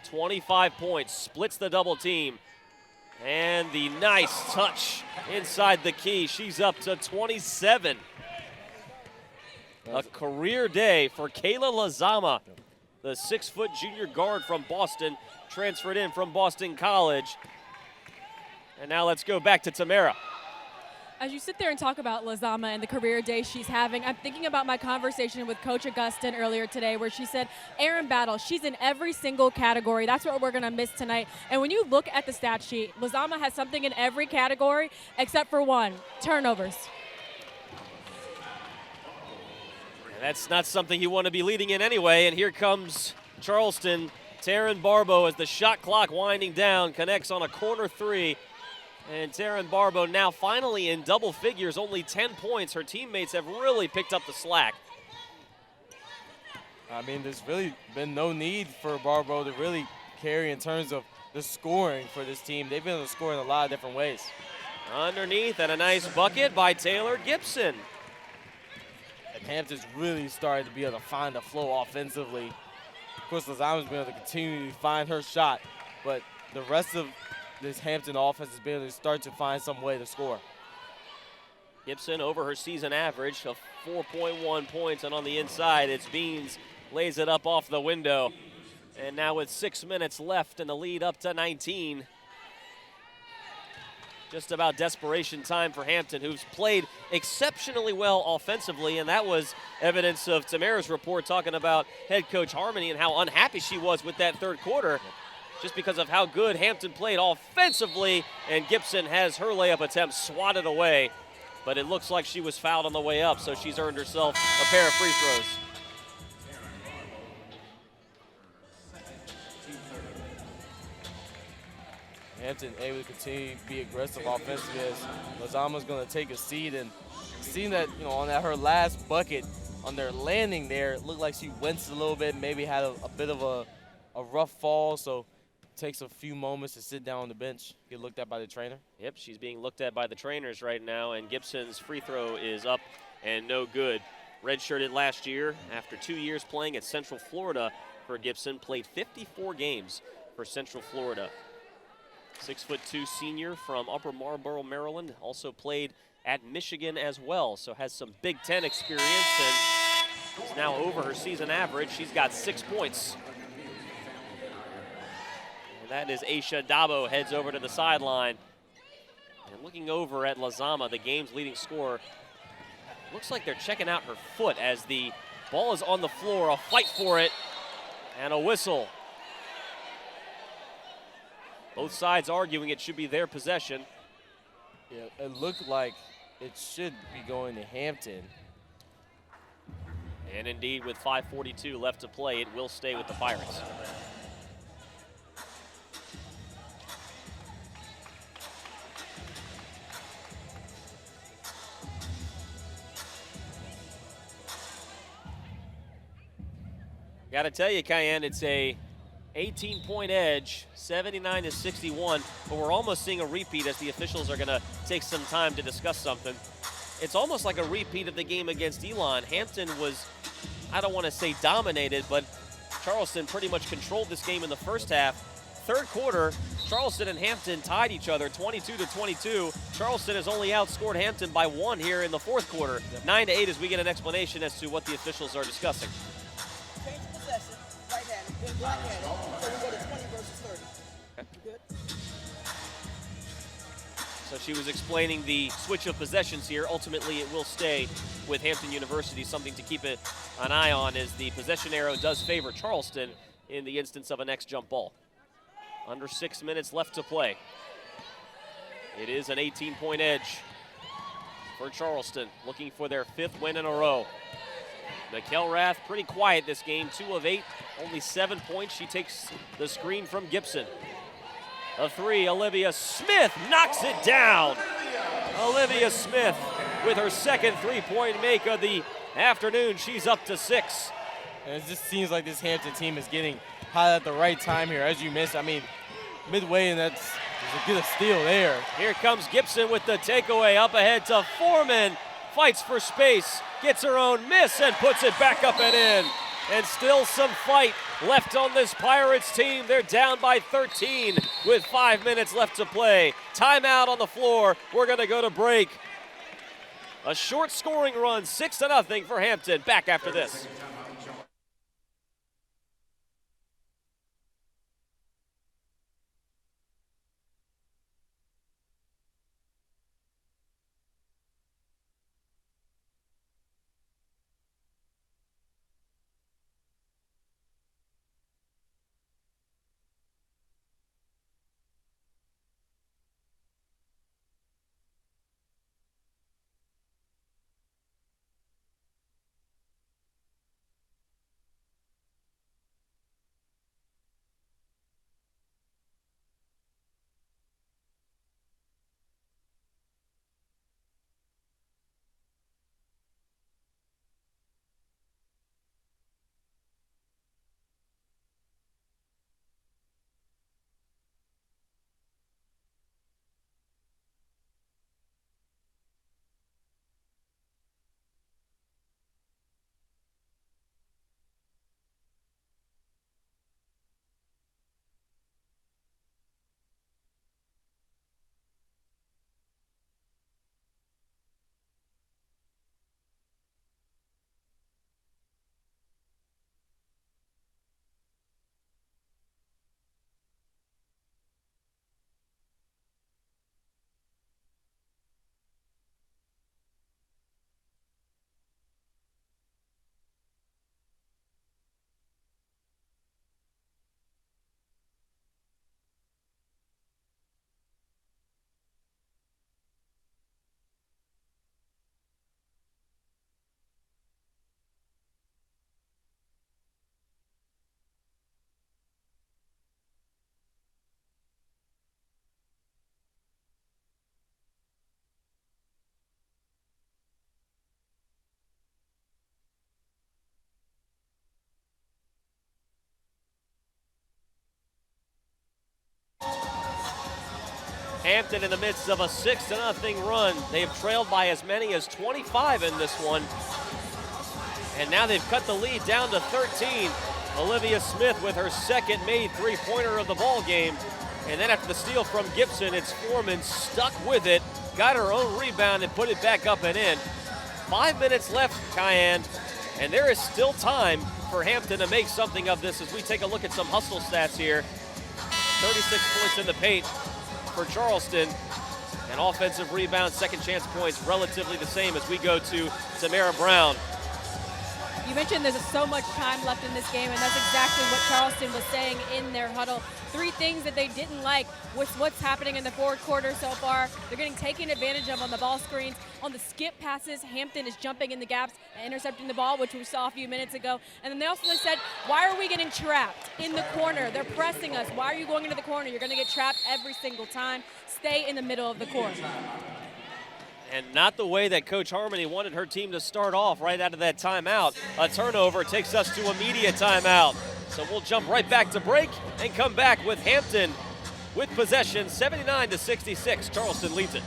25 points, splits the double team. And the nice touch inside the key. She's up to 27. A career day for Kayla Lazama, the 6-foot junior guard from Boston, transferred in from Boston College. And now let's go back to Tamara. As you sit there and talk about Lazama and the career day she's having, I'm thinking about my conversation with Coach Augustin earlier today, where she said, Erin Battle, she's in every single category. That's what we're going to miss tonight. And when you look at the stat sheet, Lazama has something in every category except for one, turnovers. And that's not something you want to be leading in anyway. And here comes Charleston. Taryn Barbeau, as the shot clock winding down, connects on a corner three. And Taryn Barbeau now finally in double figures, only 10 points. Her teammates have really picked up the slack. I mean, there's really been no need for Barbeau to really carry in terms of the scoring for this team. They've been able to score in a lot of different ways. Underneath, and a nice bucket by Taylor Gibson. And Hampton's really started to be able to find the flow offensively. Of course, Lazama's been able to continue to find her shot, but the rest of this Hampton offense has been able to start to find some way to score. Gibson over her season average of 4.1 points, and on the inside, it's Beans, lays it up off the window. And now with 6 minutes left and the lead up to 19. Just about desperation time for Hampton, who's played exceptionally well offensively, and that was evidence of Tamara's report talking about head coach Harmony and how unhappy she was with that third quarter, just because of how good Hampton played offensively, and Gibson has her layup attempt swatted away, but it looks like she was fouled on the way up, so she's earned herself a pair of free throws. Hampton able to continue to be aggressive offensively, as Lazama's going to take a seat, and seeing that, on that her last bucket on their landing there, it looked like she winced a little bit, maybe had a bit of a rough fall, so takes a few moments to sit down on the bench, get looked at by the trainer. Yep, she's being looked at by the trainers right now, and Gibson's free throw is up and no good. Redshirted last year after 2 years playing at Central Florida for Gibson, played 54 games for Central Florida. 6'2" senior from Upper Marlboro, Maryland, also played at Michigan as well, so has some Big Ten experience and is now over her season average. She's got 6 points. And that is Aisha Dabo, heads over to the sideline. And looking over at Lazama, the game's leading scorer, looks like they're checking out her foot as the ball is on the floor, a fight for it, and a whistle. Both sides arguing it should be their possession. Yeah, it looked like it should be going to Hampton. And indeed, with 5:42 left to play, it will stay with the Pirates. Got to tell you, Cayenne, it's a 18-point edge, 79-61, but we're almost seeing a repeat as the officials are going to take some time to discuss something. It's almost like a repeat of the game against Elon. Hampton was, I don't want to say dominated, but Charleston pretty much controlled this game in the first half. third quarter, Charleston and Hampton tied each other 22-22. Charleston has only outscored Hampton by 1 here in the fourth quarter. 9-8 as we get an explanation as to what the officials are discussing. Change possession, right-handed, then black-handed, so we go to 20 versus 30. Okay. You good? So she was explaining the switch of possessions here. Ultimately, it will stay with Hampton University. Something to keep an eye on is the possession arrow does favor Charleston in the instance of a next jump ball. Under 6 minutes left to play. It is an 18-point edge for Charleston, looking for their 5th win in a row. Mikkel Rath pretty quiet this game, 2 of 8, only 7 points. She takes the screen from Gibson. A 3, Olivia Smith knocks it down. Olivia Smith with her second 3-point make of the afternoon. She's up to 6. And it just seems like this Hampton team is getting hot at the right time here. As you missed, I mean, midway, and that's a good steal there. Here comes Gibson with the takeaway, up ahead to Foreman. Fights for space, gets her own miss, and puts it back up and in. And still some fight left on this Pirates team. They're down by 13 with 5 minutes left to play. Timeout on the floor. We're going to go to break. A short scoring run, 6-0 for Hampton. Back after this. Hampton in the midst of a 6-0 run. They have trailed by as many as 25 in this one. And now they've cut the lead down to 13. Olivia Smith with her second made 3-pointer of the ball game. And then after the steal from Gibson, it's Foreman stuck with it, got her own rebound and put it back up and in. 5 minutes left, Cayenne, and there is still time for Hampton to make something of this as we take a look at some hustle stats here. 36 points in the paint for Charleston, and offensive rebounds, second chance points, relatively the same as we go to Tamara Brown. You mentioned there's so much time left in this game, and that's exactly what Charleston was saying in their huddle. 3 things that they didn't like with what's happening in the fourth quarter so far. They're getting taken advantage of on the ball screens. On the skip passes, Hampton is jumping in the gaps and intercepting the ball, which we saw a few minutes ago. And then they also said, why are we getting trapped in the corner? They're pressing us. Why are you going into the corner? You're going to get trapped every single time. Stay in the middle of the court. And not the way that Coach Harmony wanted her team to start off right out of that timeout. A turnover takes us to a media timeout. So we'll jump right back to break and come back with Hampton with possession, 79-66. Charleston leads it.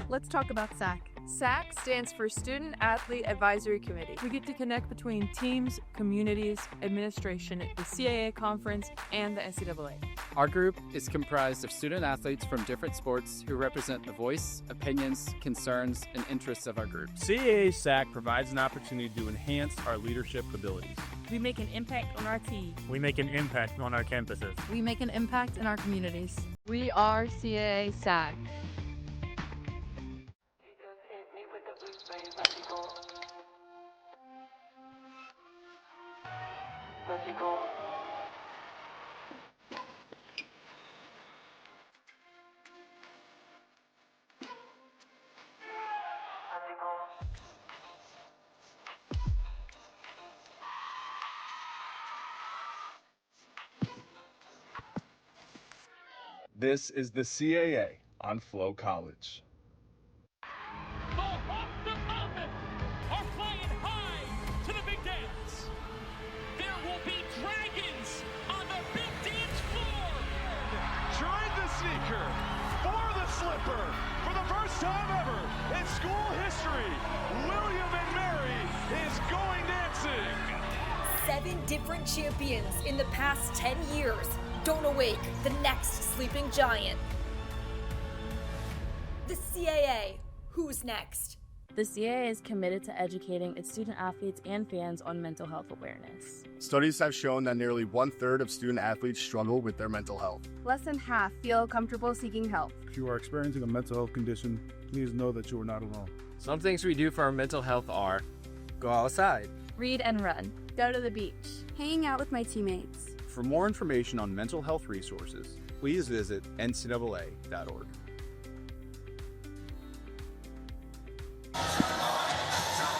Let's talk about SAC. SAC stands for Student Athlete Advisory Committee. We get to connect between teams, communities, administration, the CAA conference, and the NCAA. Our group is comprised of student athletes from different sports who represent the voice, opinions, concerns, and interests of our group. CAA SAC provides an opportunity to enhance our leadership abilities. We make an impact on our team. We make an impact on our campuses. We make an impact in our communities. We are CAA SAC. This is the CAA on Flow College. The Hawks of Hampton are flying high to the big dance. There will be dragons on the big dance floor. Tried the sneaker, for the slipper. For the first time ever in school history, William and Mary is going dancing. 7 different champions in the past 10 years. Don't awake the next sleeping giant. The CAA, who's next? The CAA is committed to educating its student athletes and fans on mental health awareness. Studies have shown that nearly 1/3 of student athletes struggle with their mental health. Less than half feel comfortable seeking help. If you are experiencing a mental health condition, please know that you are not alone. Some things we do for our mental health are go outside, Read and run. Go to the beach. Hanging out with my teammates. For more information on mental health resources, please visit ncaa.org.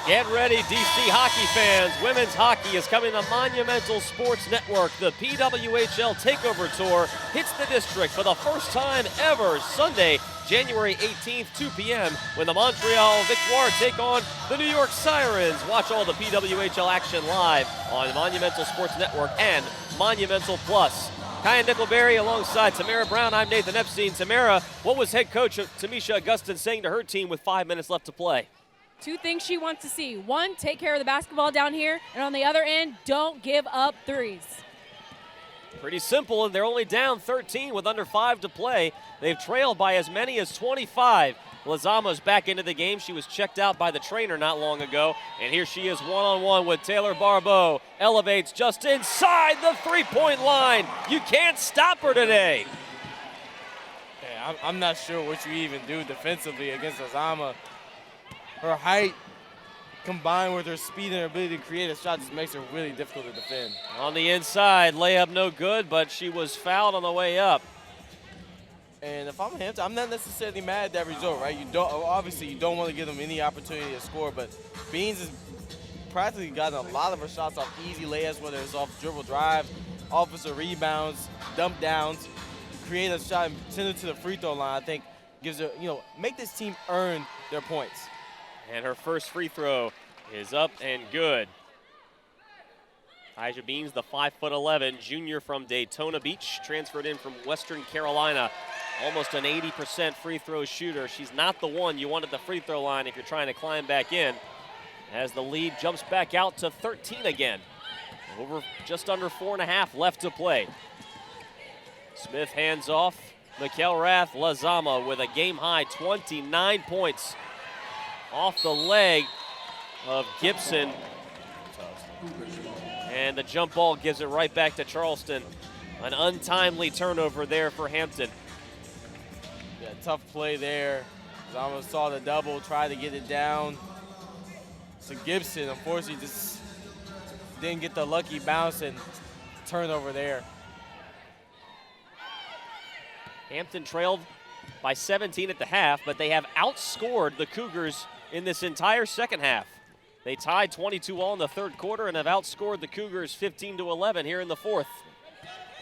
Get ready, DC hockey fans. Women's hockey is coming to Monumental Sports Network. The PWHL Takeover Tour hits the district for the first time ever Sunday, January 18th, 2 p.m. when the Montreal Victoire take on the New York Sirens. Watch all the PWHL action live on Monumental Sports Network and Monumental Plus. Kaya Nickelberry alongside Tamara Brown. I'm Nathan Epstein. Tamara, what was head coach Tamisha Augustin saying to her team with 5 minutes left to play? 2 things she wants to see. 1, take care of the basketball down here, and on the other end, don't give up threes. Pretty simple, and they're only down 13 with under 5 to play. They've trailed by as many as 25. Lazama's back into the game. She was checked out by the trainer not long ago, and here she is one-on-one with Taylor Barbeau. Elevates just inside the three-point line. You can't stop her today. Yeah, I'm not sure what you even do defensively against Lazama. Her height combined with her speed and her ability to create a shot just makes her really difficult to defend. On the inside, layup no good, but she was fouled on the way up. And if I'm Hampton, I'm not necessarily mad at that result, right? Obviously you don't want to give them any opportunity to score, but Beans has practically gotten a lot of her shots off easy layups, whether it's off dribble drives, offensive rebounds, dump downs, create a shot and send it to the free throw line. I think gives her, make this team earn their points. And her first free throw is up and good. Aisha Beans, the 5'11", junior from Daytona Beach, transferred in from Western Carolina. Almost an 80% free throw shooter. She's not the one you want at the free throw line if you're trying to climb back in. As the lead jumps back out to 13 again. Just under 4.5 left to play. Smith hands off. Mikkel Rath Lazama with a game-high 29 points. Off the leg of Gibson. And the jump ball gives it right back to Charleston. An untimely turnover there for Hampton. Yeah, tough play there. Almost saw the double, tried to get it down. So Gibson, unfortunately, just didn't get the lucky bounce and turnover there. Hampton trailed by 17 at the half, but they have outscored the Cougars in this entire second half. They tied 22-all in the third quarter and have outscored the Cougars 15-11 here in the fourth.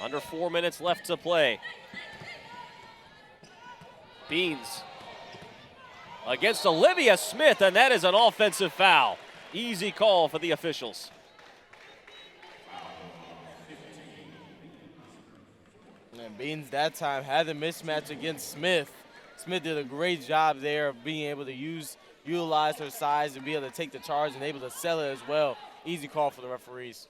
Under 4 minutes left to play. Beans against Olivia Smith, and that is an offensive foul. Easy call for the officials. And Beans that time had the mismatch against Smith. Smith did a great job there of being able to use utilize her size and be able to take the charge and able to sell it as well. Easy call for the referees.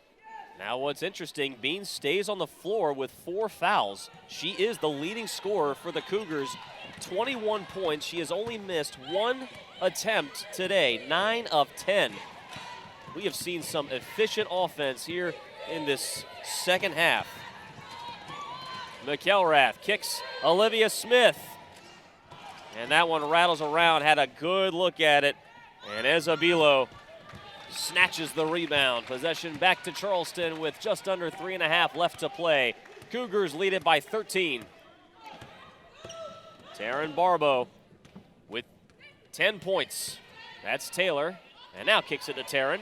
Now what's interesting, Beans stays on the floor with 4 fouls. She is the leading scorer for the Cougars, 21 points. She has only missed 1 attempt today, 9 of 10. We have seen some efficient offense here in this second half. McElrath kicks Olivia Smith. And that one rattles around, had a good look at it. And Ezabilo snatches the rebound. Possession back to Charleston with just under 3.5 left to play. Cougars lead it by 13. Taryn Barbeau with 10 points. That's Taylor. And now kicks it to Taryn.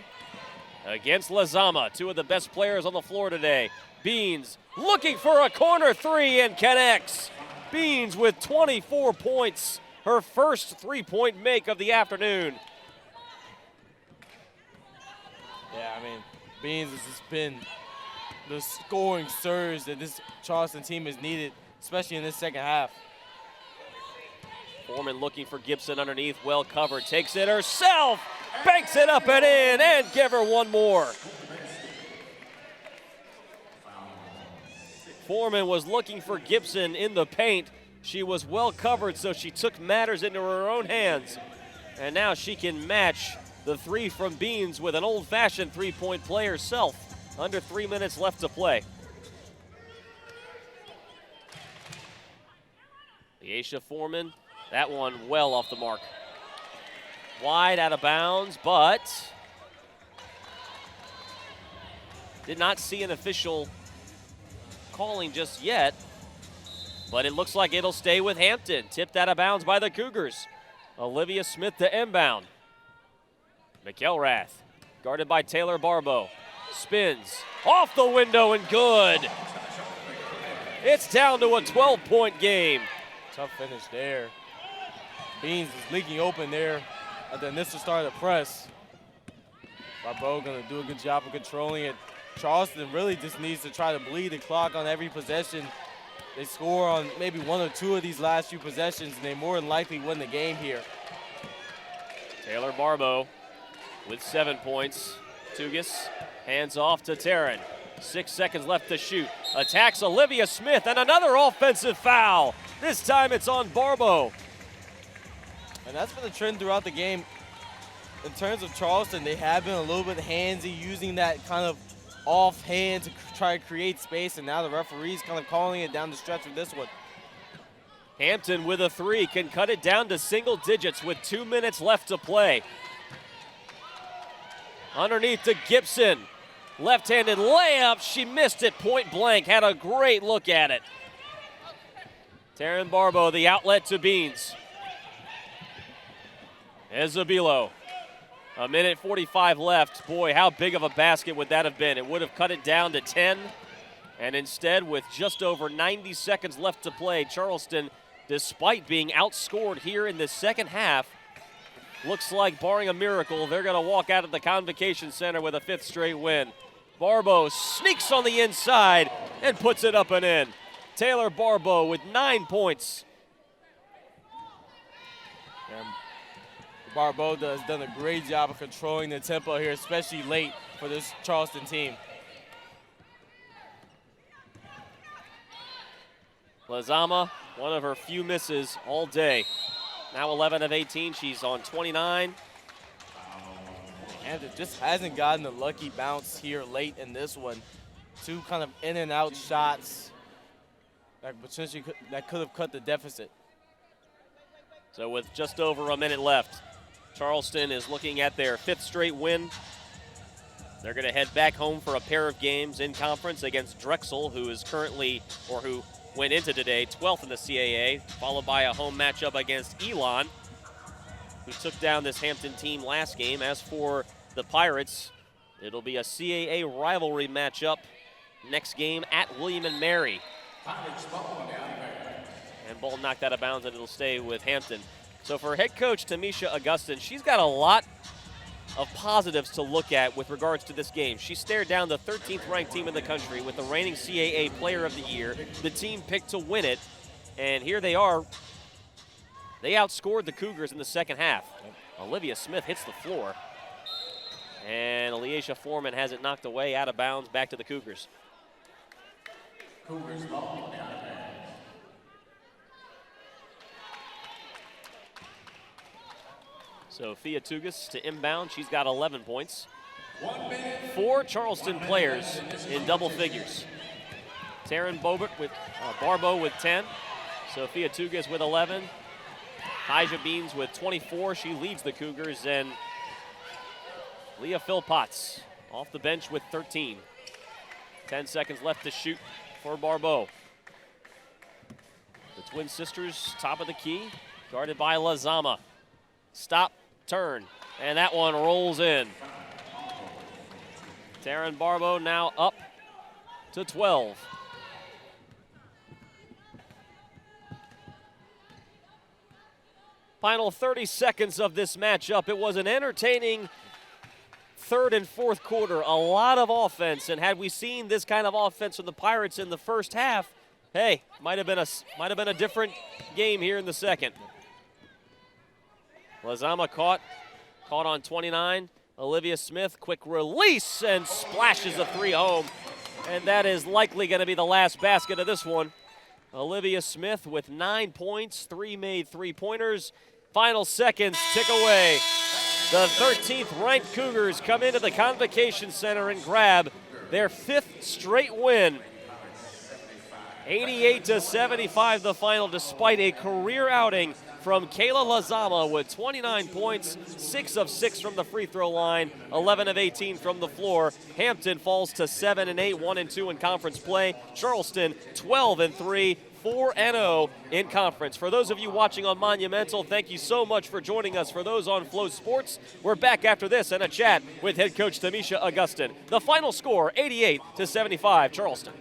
Against Lazama, 2 of the best players on the floor today. Beans looking for a corner 3 and connects. Beans with 24 points, her first 3-point make of the afternoon. Yeah, I mean, Beans has just been the scoring surge that this Charleston team has needed, especially in this second half. Foreman looking for Gibson underneath, well covered, takes it herself, banks it up and in, and give her one more. Foreman was looking for Gibson in the paint. She was well covered, so she took matters into her own hands. And now she can match the 3 from Beans with an old-fashioned 3-point play herself. Under 3 minutes left to play. Leisha Foreman, that one well off the mark. Wide out of bounds, but did not see an official calling just yet. But it looks like it'll stay with Hampton. Tipped out of bounds by the Cougars. Olivia Smith to inbound. McElrath, guarded by Taylor Barbeau. Spins, off the window and good. It's down to a 12-point game. Tough finish there. Beans is leaking open there at the initial start of the press. Barbeau gonna do a good job of controlling it. Charleston really just needs to try to bleed the clock on every possession. They score on maybe 1 or 2 of these last few possessions, and they more than likely win the game here. Taylor Barbeau with 7 points. Tugas hands off to Taryn. 6 seconds left to shoot. Attacks Olivia Smith, and another offensive foul. This time it's on Barbeau. And that's been the trend throughout the game. In terms of Charleston, they have been a little bit handsy, using that kind of offhand to try to create space, and now the referee's kind of calling it down the stretch with this one. Hampton with a 3 can cut it down to single digits with 2 minutes left to play. Underneath to Gibson. Left-handed layup. She missed it point blank. Had a great look at it. Taryn Barbeau, the outlet to Beans. Ezabilo. 1:45 left. Boy, how big of a basket would that have been? It would have cut it down to 10. And instead, with just over 90 seconds left to play, Charleston, despite being outscored here in the second half, looks like, barring a miracle, they're going to walk out of the Convocation Center with a 5th straight win. Barbeau sneaks on the inside and puts it up and in. Taylor Barbeau with 9 points. And Barbeau has done a great job of controlling the tempo here, especially late for this Charleston team. Lazama, one of her few misses all day. Now 11 of 18, she's on 29. And it just hasn't gotten a lucky bounce here late in this one. 2 kind of in and out shots that potentially could have cut the deficit. So with just over a minute left, Charleston is looking at their 5th straight win. They're going to head back home for a pair of games in conference against Drexel, who is currently, or who went into today, 12th in the CAA, followed by a home matchup against Elon, who took down this Hampton team last game. As for the Pirates, it'll be a CAA rivalry matchup next game at William & Mary. And ball knocked out of bounds, and it'll stay with Hampton. So for head coach Tamisha Augustin, she's got a lot of positives to look at with regards to this game. She stared down the 13th ranked team in the country with the reigning CAA Player of the Year, the team picked to win it, and here they are. They outscored the Cougars in the second half. Olivia Smith hits the floor. And Alicia Foreman has it knocked away, out of bounds, back to the Cougars. Sophia Tugas to inbound. She's got 11 points. 4 Charleston players in double figures. Taryn Barbeau with 10. Sophia Tugas with 11. Taija Beans with 24. She leads the Cougars. And Leah Philpotts off the bench with 13. 10 seconds left to shoot for Barbeau. The twin sisters, top of the key, guarded by Lazama. Stop, turn, and that one rolls in. Taryn Barbeau now up to 12. Final 30 seconds of this matchup. It was an entertaining third and fourth quarter. A lot of offense, and had we seen this kind of offense from the Pirates in the first half, hey, might have been a different game here in the second. Lazama caught on 29. Olivia Smith, quick release and splashes a 3 home. And that is likely going to be the last basket of this one. Olivia Smith with 9 points, 3 made 3-pointers. Final seconds tick away. The 13th ranked Cougars come into the Convocation Center and grab their 5th straight win. 88-75 the final, despite a career outing from Kayla Lazama with 29 points, 6 of 6 from the free throw line, 11 of 18 from the floor. Hampton falls to 7-8, 1-2 in conference play. Charleston 12-3, 4-0 in conference. For those of you watching on Monumental, thank you so much for joining us. For those on Flow Sports, we're back after this and a chat with head coach Tamisha Augustin. The final score, 88-75, Charleston.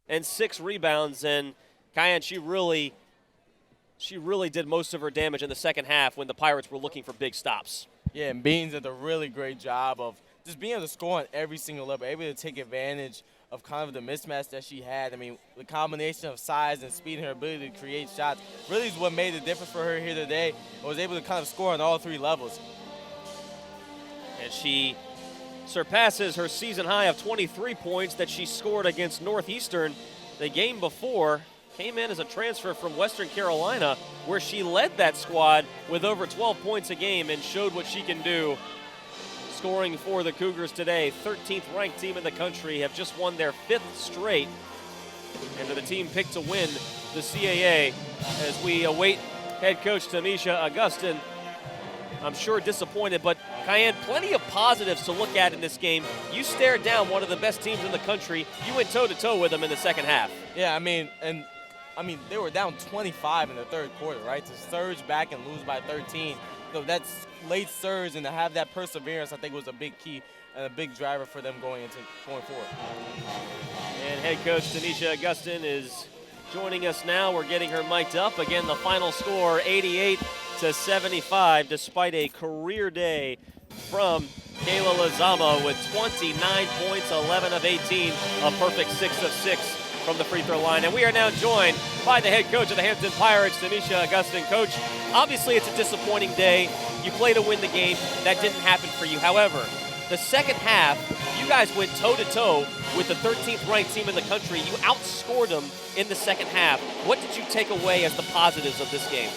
And 6 rebounds, and Kyan, she really did most of her damage in the second half when the Pirates were looking for big stops. Yeah, and Beans did a really great job of just being able to score on every single level, able to take advantage of kind of the mismatch that she had. I mean, the combination of size and speed and her ability to create shots really is what made the difference for her here today. And was able to kind of score on all 3 levels. And she surpasses her season high of 23 points that she scored against Northeastern the game before. came in as a transfer from Western Carolina, where she led that squad with over 12 points a game and showed what she can do. Scoring for the Cougars today, 13th ranked team in the country, have just won their 5th straight. And the team picked to win the CAA as we await head coach Tamisha Augustin. I'm sure disappointed, but Cayenne, plenty of positives to look at in this game. You stared down one of the best teams in the country. You went toe-to-toe with them in the second half. Yeah, I mean, they were down 25 in the third quarter, right? To surge back and lose by 13. So that's late surge, and to have that perseverance, I think, was a big key and a big driver for them going forward. And head coach Tamisha Augustin is joining us now. We're getting her mic'd up. Again, the final score, 88-75, despite a career day from Kayla Lozama with 29 points, 11 of 18, a perfect 6 of 6 from the free throw line. And we are now joined by the head coach of the Hampton Pirates, Tamisha Augustin. Coach, obviously it's a disappointing day. You play to win the game. That didn't happen for you. However, the second half, you guys went toe-to-toe with the 13th ranked team in the country. You outscored them in the second half. What did you take away as the positives of this game?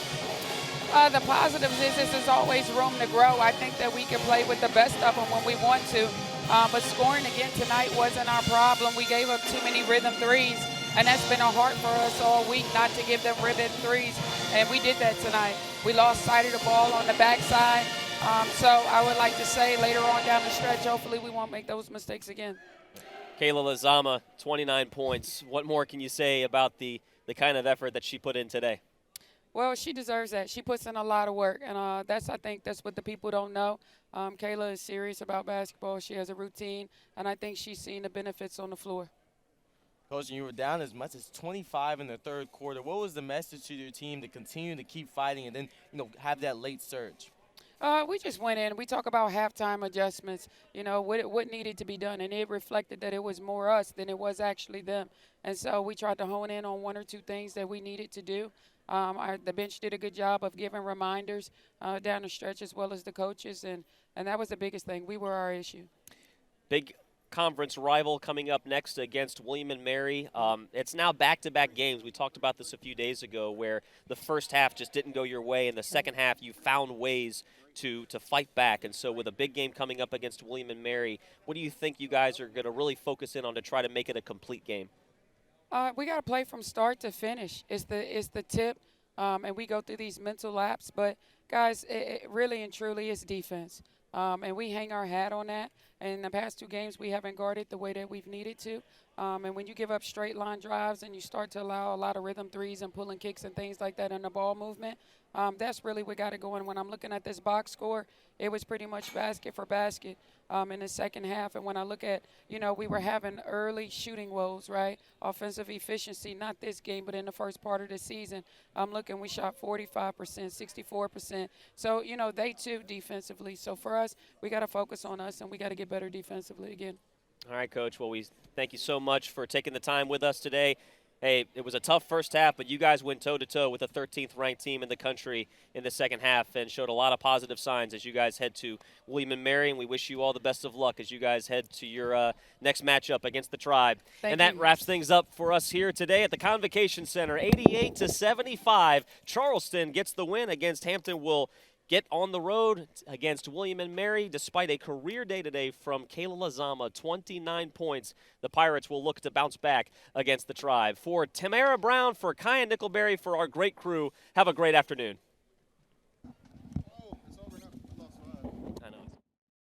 The positives is there's always room to grow. I think that we can play with the best of them when we want to. But scoring again tonight wasn't our problem. We gave up too many rhythm threes, and that's been a heart for us all week not to give them rhythm threes, and we did that tonight. We lost sight of the ball on the backside. So I would like to say later on down the stretch, hopefully we won't make those mistakes again. Kayla Lozama, 29 points. What more can you say about the kind of effort that she put in today? Well, she deserves that. She puts in a lot of work, and I think that's what the people don't know. Kayla is serious about basketball. She has a routine, and I think she's seen the benefits on the floor. Coach, you were down as much as 25 in the third quarter. What was the message to your team to continue to keep fighting and then, have that late surge? We just went in. We talk about halftime adjustments, what needed to be done, and it reflected that it was more us than it was actually them. And so we tried to hone in on one or two things that we needed to do. The bench did a good job of giving reminders down the stretch, as well as the coaches, and that was the biggest thing. We were our issue. Big conference rival coming up next against William & Mary. It's now back-to-back games. We talked about this a few days ago where the first half just didn't go your way. In the second half, you found ways to fight back. And so with a big game coming up against William & Mary, what do you think you guys are going to really focus in on to try to make it a complete game? We got to play from start to finish. It's the tip, and we go through these mental laps. But, guys, it really and truly is defense. And we hang our hat on that. And in the past 2 games, we haven't guarded the way that we've needed to. And when you give up straight line drives and you start to allow a lot of rhythm threes and pulling kicks and things like that in the ball movement, that's really what got it going. When I'm looking at this box score, it was pretty much basket for basket in the second half. And when I look at, we were having early shooting woes, right? Offensive efficiency, not this game, but in the first part of the season. I'm looking, we shot 45%, 64%. So, they too defensively. So for us, we got to focus on us, and we got to get better defensively again. All right, Coach. Well, we thank you so much for taking the time with us today. Hey, it was a tough first half, but you guys went toe-to-toe with the 13th ranked team in the country in the second half and showed a lot of positive signs as you guys head to William & Mary, and we wish you all the best of luck as you guys head to your next matchup against the Tribe. And that wraps things up for us here today at the Convocation Center. 88-75, Charleston gets the win against Hampton. Will get on the road against William & Mary despite a career day today from Kayla Lozama, 29 points. The Pirates will look to bounce back against the Tribe. For Tamara Brown, for Kaya Nickelberry, for our great crew, have a great afternoon.